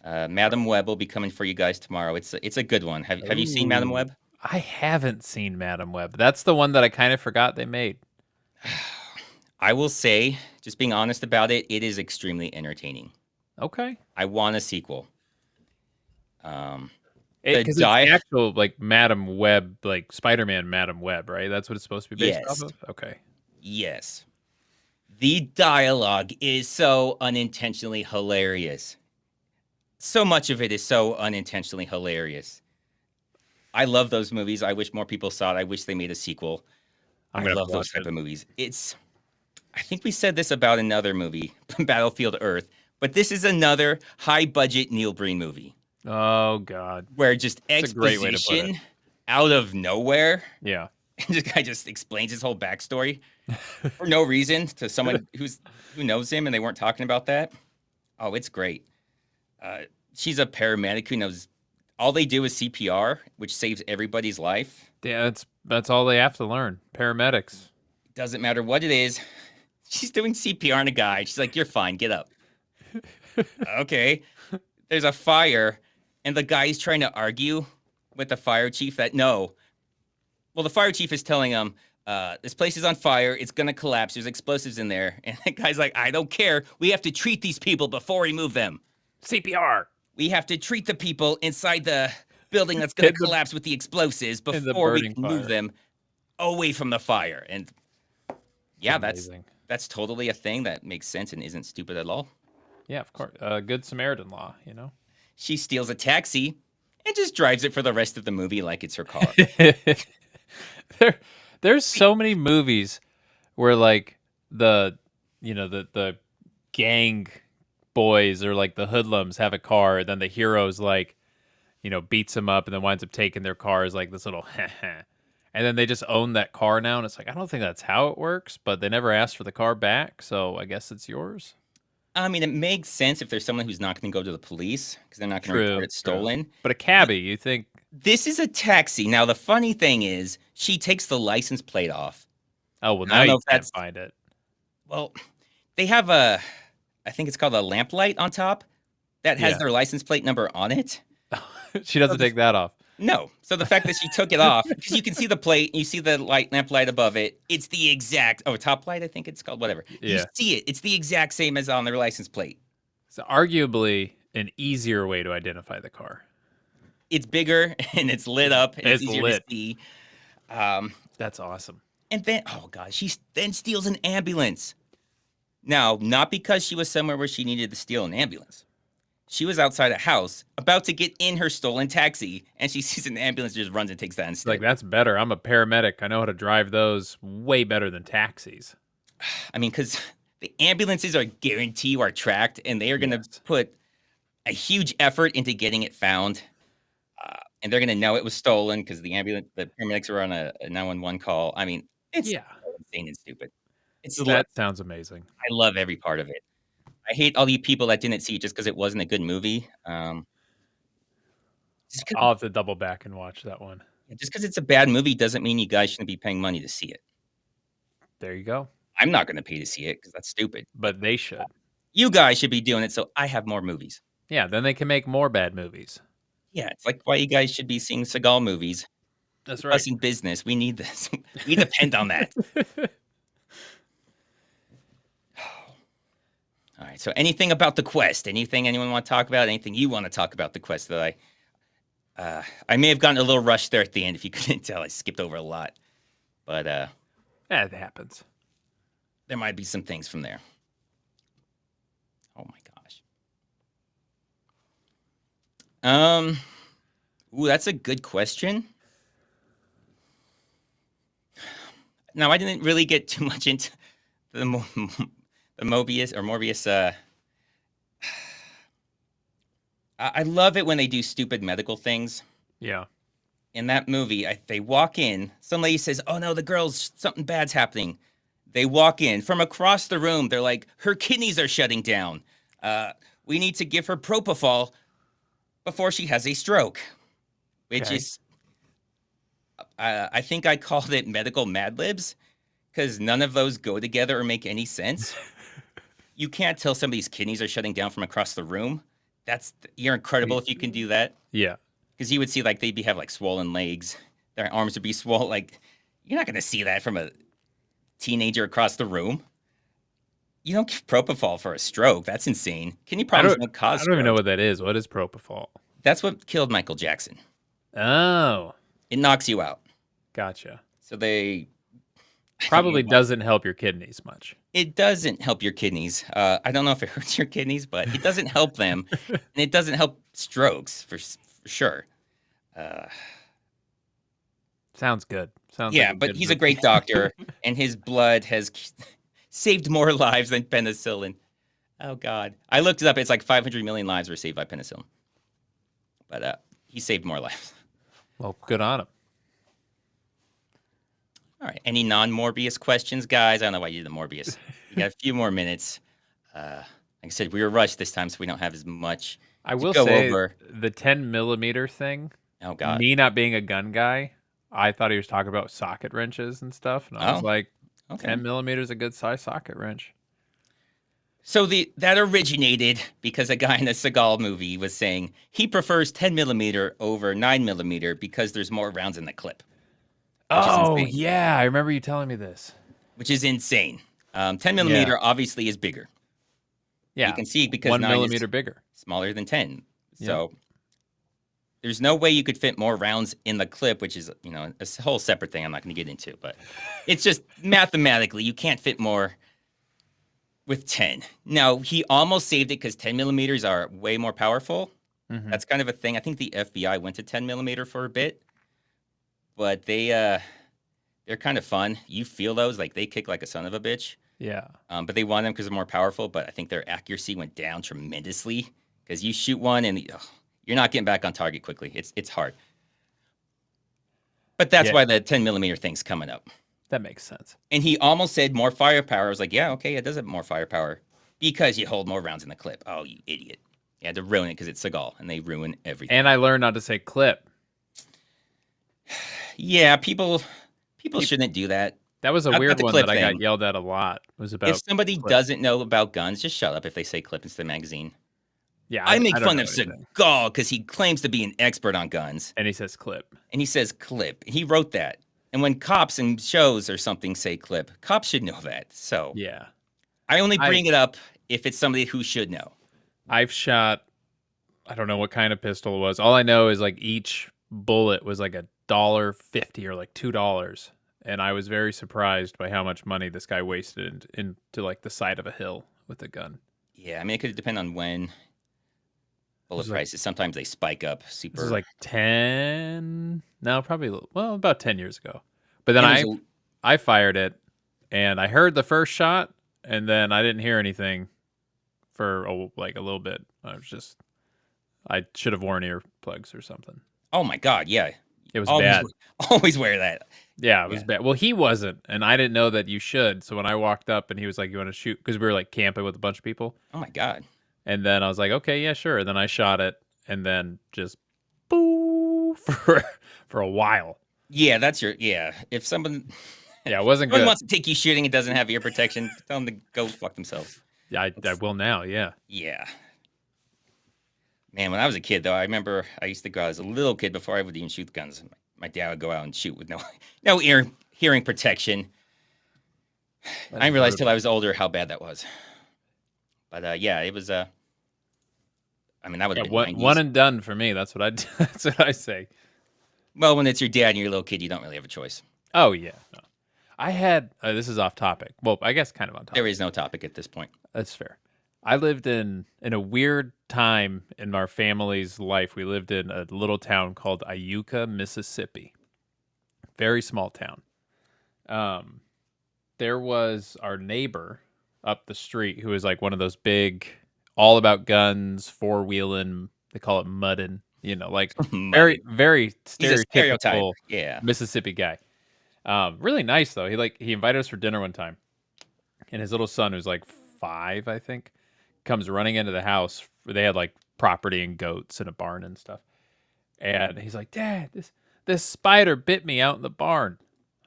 Madam Web will be coming for you guys tomorrow. It's a good one. Have you seen Madam Web? I haven't seen Madam Web. That's the one that I kind of forgot they made. I will say, just being honest about it, it is extremely entertaining. Okay. I want a sequel. Because it's the actual like Madam Web, like Spider-Man Madam Web, right? That's what it's supposed to be based off of? Okay. Yes. The dialogue is so unintentionally hilarious. So much of it is so unintentionally hilarious. I love those movies. I wish more people saw it. I wish they made a sequel. I love those type of movies. I think we said this about another movie, Battlefield Earth, but this is another high-budget Neil Breen movie. Oh, God. Where just That's a great way to put exposition it. out of nowhere. Yeah. And this guy just explains his whole backstory for no reason to someone who knows him, and they weren't talking about that. Oh, it's great. She's a paramedic who knows all they do is CPR, which saves everybody's life. Yeah, that's all they have to learn. Paramedics. Doesn't matter what it is. She's doing CPR on a guy. She's like, "You're fine. Get up." Okay. There's a fire, and the guy's trying to argue with the fire chief that no. Well, the fire chief is telling him, this place is on fire. It's going to collapse. There's explosives in there. And the guy's like, I don't care. We have to treat these people before we move them. CPR. We have to treat the people inside the building that's going to collapse with the explosives before we can move them away from the fire. And yeah, that's totally a thing that makes sense and isn't stupid at all. Yeah, of course. Good Samaritan law, you know? She steals a taxi and just drives it for the rest of the movie like it's her car. There's so many movies where like the gang boys or like the hoodlums have a car, and then the hero's like, beats them up and then winds up taking their car as like this little and then they just own that car now, and it's like, I don't think that's how it works, but they never asked for the car back, so I guess it's yours. I mean, it makes sense if there's someone who's not going to go to the police because they're not going to report it stolen. But a cabbie, you think? This is a taxi. Now, the funny thing is, she takes the license plate off. Oh, well, now you can't find it. Well, they have I think it's called a lamplight on top that has their license plate number on it. She doesn't take that off. No. So the fact that she took it off, because you can see the plate, you see the lamp light above it. It's the exact, top light, I think it's called, whatever. Yeah. You see it. It's the exact same as on their license plate. So arguably an easier way to identify the car. It's bigger and it's lit up. And it's easier lit. to see. That's awesome. And then, oh God, she then steals an ambulance. Now, not because she was somewhere where she needed to steal an ambulance. She was outside a house about to get in her stolen taxi, and she sees an ambulance, just runs and takes that instead. Like, that's better. I'm a paramedic. I know how to drive those way better than taxis. I mean, because the ambulances are guaranteed or tracked, and they are going to put a huge effort into getting it found. And they're going to know it was stolen because the paramedics were on a 911 call. I mean, it's insane and stupid. That sounds amazing. I love every part of it. I hate all the people that didn't see it just because it wasn't a good movie. I'll have to double back and watch that one. Just because it's a bad movie doesn't mean you guys shouldn't be paying money to see it. There you go. I'm not going to pay to see it because that's stupid. But they should. You guys should be doing it so I have more movies. Yeah, then they can make more bad movies. Yeah, it's like why you guys should be seeing Seagal movies. That's right. Us in business, we need this. We depend on that. All right, so anything about the quest? Anything anyone want to talk about? Anything you want to talk about the quest that I may have gotten a little rushed there at the end. If you couldn't tell, I skipped over a lot. But it happens. There might be some things from there. Oh my gosh. Ooh, that's a good question. Now, I didn't really get too much into the Morbius. I love it when they do stupid medical things. Yeah. In that movie, they walk in. Some lady says, "Oh no, the girl's something bad's happening." They walk in from across the room. They're like, "Her kidneys are shutting down. We need to give her propofol before she has a stroke," which is, I think I called it medical Mad Libs because none of those go together or make any sense. You can't tell somebody's kidneys are shutting down from across the room. You're incredible if you can do that. Yeah. Because you would see they'd have like swollen legs. Their arms would be swollen. Like, you're not going to see that from a teenager across the room. You don't give propofol for a stroke. That's insane. Kidney problems don't cause I don't even know what that is. What is propofol? That's what killed Michael Jackson. Oh. It knocks you out. Gotcha. So they... Probably doesn't help your kidneys much. It doesn't help your kidneys. I don't know if it hurts your kidneys, but it doesn't help them. And it doesn't help strokes, for sure. Sounds good. But he's a great doctor, and his blood has saved more lives than penicillin. Oh, God. I looked it up. It's like 500 million lives were saved by penicillin. But he saved more lives. Well, good on him. All right. Any non-Morbius questions, guys? I don't know why you did the Morbius. You got a few more minutes. Like I said, we were rushed this time, so we don't have as much I will to go say over. The 10mm thing. Oh, God. Me not being a gun guy, I thought he was talking about socket wrenches and stuff. And I was like, 10mm is a good size socket wrench. So that originated because a guy in a Seagal movie was saying he prefers 10 millimeter over 9 millimeter because there's more rounds in the clip. Oh, yeah. I remember you telling me this. Which is insane. 10 millimeter obviously is bigger. Yeah. You can see because 1 9 millimeter is bigger. smaller than 10. So there's no way you could fit more rounds in the clip, which is, a whole separate thing I'm not going to get into. But it's just mathematically, you can't fit more with 10. Now, he almost saved it because 10 millimeters are way more powerful. Mm-hmm. That's kind of a thing. I think the FBI went to 10 millimeter for a bit. But they're kind of fun. You feel those, like they kick like a son of a bitch. Yeah. But they won them because they're more powerful. But I think their accuracy went down tremendously because you shoot one and you're not getting back on target quickly. It's hard. But that's why the 10 millimeter thing's coming up. That makes sense. And he almost said more firepower. I was like, yeah, okay, it does have more firepower because you hold more rounds in the clip. Oh, you idiot. You had to ruin it because it's Seagal, and they ruin everything. And I learned not to say clip. Yeah, people shouldn't do that. That was a weird one that I got yelled at a lot. It was about if somebody doesn't know about guns, just shut up if they say clip instead of magazine. Yeah, I make fun of Seagal because he claims to be an expert on guns. And he says clip. And he says clip. He wrote that. And when cops in shows or something say clip, cops should know that. So yeah, I only bring it up if it's somebody who should know. I've shot, I don't know what kind of pistol it was. All I know is like each bullet was like $1.50 or like $2. And I was very surprised by how much money this guy wasted into like the side of a hill with a gun. Yeah, I mean, it could depend on when bullet prices. Sometimes they spike up super. This is like 10, no, probably, about 10 years ago. But then I fired it and I heard the first shot and then I didn't hear anything for a little bit. I should have worn earplugs or something. Oh my God, yeah. It was bad. Always wear that. Yeah, it was bad. Well, he wasn't, and I didn't know that you should. So when I walked up and he was like, "You want to shoot?" Because we were like camping with a bunch of people. Oh my God. And then I was like, "Okay, yeah, sure." And then I shot it, and then just boo for a while. Yeah, that's if someone it wasn't good. Wants to take you shooting and doesn't have ear protection, tell them to go fuck themselves. Yeah, I will now. Yeah. Yeah. Man, when I was a kid, though, I remember I used to go out as a little kid before I would even shoot guns. My dad would go out and shoot with no hearing protection. I didn't realize till I was older how bad that was. But it was. I mean, that would have been one and done for me. That's what that's what I say. Well, when it's your dad and you're a little kid, you don't really have a choice. Oh yeah, no. I had. This is off topic. Well, I guess kind of on topic. There is no topic at this point. That's fair. I lived in a weird time in our family's life. We lived in a little town called Iuka, Mississippi. Very small town. There was our neighbor up the street who was like one of those big, all about guns, four-wheeling, they call it muddin', like very, very stereotypical Mississippi guy. Really nice though. He invited us for dinner one time. And his little son, who's like 5, I think, comes running into the house. They had like property and goats and a barn and stuff. And he's like, "Dad, this spider bit me out in the barn."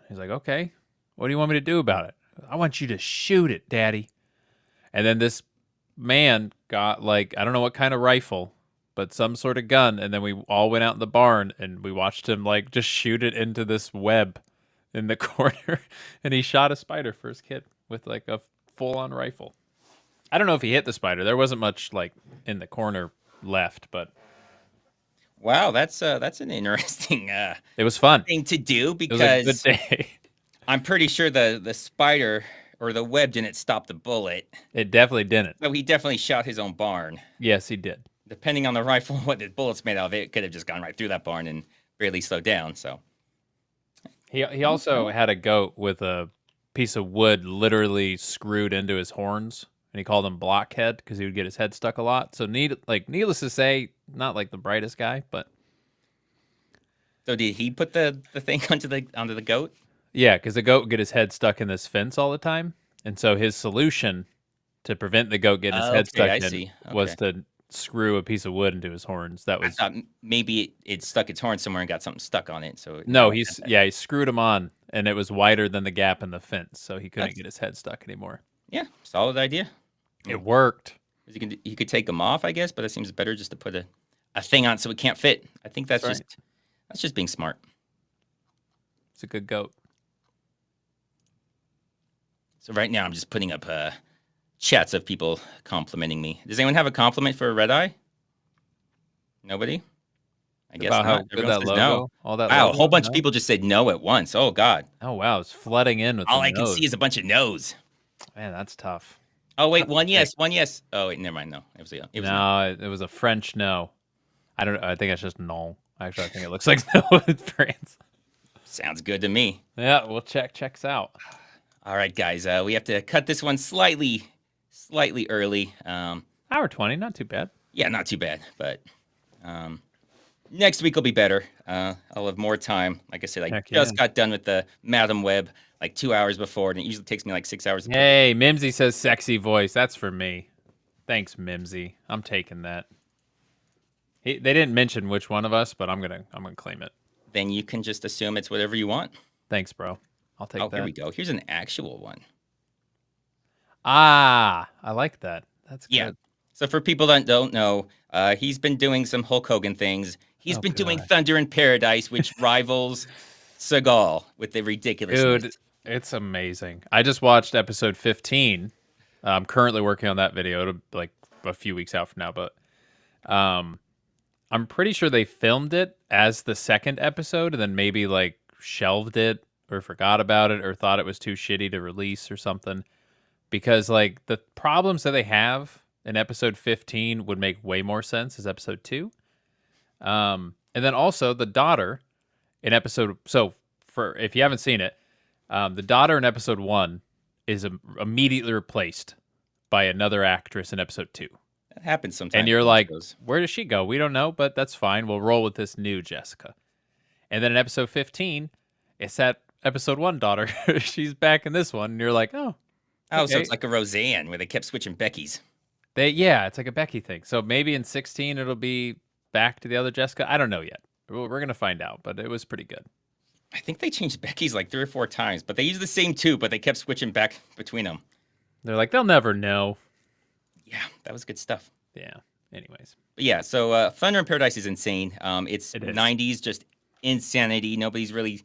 He's like, "Okay, what do you want me to do about it?" "I want you to shoot it, Daddy." And then this man got like, I don't know what kind of rifle, but some sort of gun. And then we all went out in the barn and we watched him like just shoot it into this web in the corner. And he shot a spider for his kid with like a full-on rifle. I don't know if he hit the spider. There wasn't much like in the corner left, but wow, that's an interesting it was fun thing to do because it was a good day. I'm pretty sure the spider or the web didn't stop the bullet. It definitely didn't. So he definitely shot his own barn. Yes, he did. Depending on the rifle, what the bullet's made out of, it could have just gone right through that barn and barely slowed down. So he also had a goat with a piece of wood literally screwed into his horns, and he called him Blockhead because he would get his head stuck a lot. So needless to say, not like the brightest guy, but. So did he put the thing onto the goat? Yeah, because the goat would get his head stuck in this fence all the time, and so his solution to prevent the goat getting his head stuck was to screw a piece of wood into his horns. That was. I thought maybe it stuck its horn somewhere and got something stuck on it. So no, he screwed him on, and it was wider than the gap in the fence, so he couldn't get his head stuck anymore. Yeah, solid idea. It worked. You could take them off, I guess, but it seems better just to put a thing on so it can't fit. I think that's That's right. that's just being smart. It's a good goat. So right now I'm just putting up chats of people complimenting me. Does anyone have a compliment for Redeye? Nobody? I guess About not. how good Everyone that says logo, no. all that Wow, a logo, whole bunch of no? people just said no at once. Oh God. Oh wow, it's flooding in with All the I can see nose. is a bunch of no's. Man, that's tough. Oh wait, one yes, one yes. Oh wait, never mind. No, it was no. No, it was a French no. I don't. I think it's just no. Actually, I think it looks like no in France. Sounds good to me. Yeah, we'll checks out. All right, guys. We have to cut this one slightly early. Hour 20, not too bad. Yeah, not too bad. But next week will be better. I'll have more time. Like I said, I Heck just yeah. got done with the Madam Web like 2 hours before, and it usually takes me like 6 hours. Hey, Mimsy says sexy voice. That's for me. Thanks, Mimsy. I'm taking that. They didn't mention which one of us, but I'm gonna claim it. Then you can just assume it's whatever you want. Thanks, bro. I'll take that. Here we go. Here's an actual one. Ah, I like that. That's good. Yeah. So for people that don't know, he's been doing some Hulk Hogan things. He's been doing Thunder in Paradise, which rivals Seagal with the ridiculousness. Dude, it's amazing. I just watched episode 15. I'm currently working on that video. It'll be like a few weeks out from now, but I'm pretty sure they filmed it as the second episode and then maybe like shelved it or forgot about it or thought it was too shitty to release or something. Because like the problems that they have in episode 15 would make way more sense as episode 2. And then also the daughter in episode, so for if you haven't seen it, the daughter in episode 1 is immediately replaced by another actress in episode 2. That happens sometimes. And you're like, where does she go? We don't know, but that's fine. We'll roll with this new Jessica. And then in episode 15, it's that episode 1 daughter. She's back in this one. And you're like, oh. Oh, so okay. it's like a Roseanne where they kept switching Beckys. Yeah, it's like a Becky thing. So maybe in 16 it'll be back to the other Jessica. I don't know yet. We're going to find out, but it was pretty good. I think they changed Becky's like 3 or 4 times, but they used the same 2, but they kept switching back between them. They're like, they'll never know. Yeah, that was good stuff. Yeah. Anyways. But yeah, so Thunder in Paradise is insane. It's It is. 90s, just insanity. Nobody's really...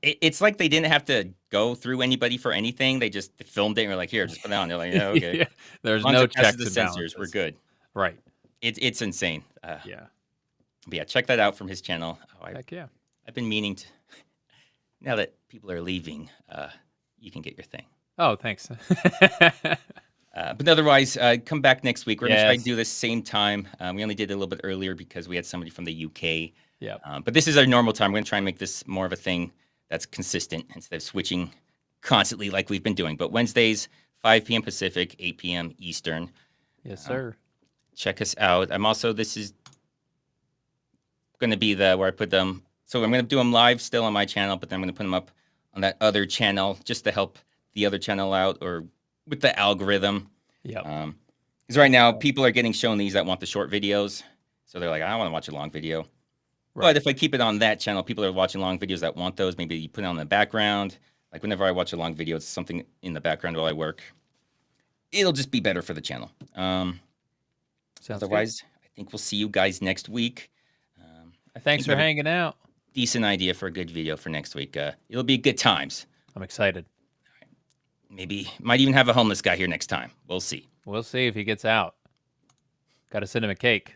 It's like they didn't have to go through anybody for anything. They just filmed it and were like, here, just put it on. They're like, yeah, okay. Yeah, there's As long as no it passes checks the and censors. We're balances. good. Right. It's insane. Yeah. But yeah, check that out from his channel. Heck yeah. I've been meaning to... Now that people are leaving, you can get your thing. Oh, thanks. But otherwise, come back next week. We're going to try Yes. to do this same time. We only did it a little bit earlier because we had somebody from the UK. Yeah. But this is our normal time. We're going to try and make this more of a thing that's consistent instead of switching constantly like we've been doing. But Wednesdays, 5 p.m. Pacific, 8 p.m. Eastern. Yes, sir. Check us out. This is going to be where I put them. So I'm going to do them live still on my channel, but then I'm going to put them up on that other channel just to help the other channel out or with the algorithm. Yeah. Because right now, people are getting shown these that want the short videos. So they're like, I don't want to watch a long video. Right. But if I keep it on that channel, people are watching long videos that want those. Maybe you put it on the background. Like whenever I watch a long video, it's something in the background while I work. It'll just be better for the channel. Otherwise, I think we'll see you guys next week. Thanks for hanging out. Decent idea for a good video for next week. It'll be good times. I'm excited. Maybe might even have a homeless guy here next time. We'll see. We'll see if he gets out. Got to send him a cake.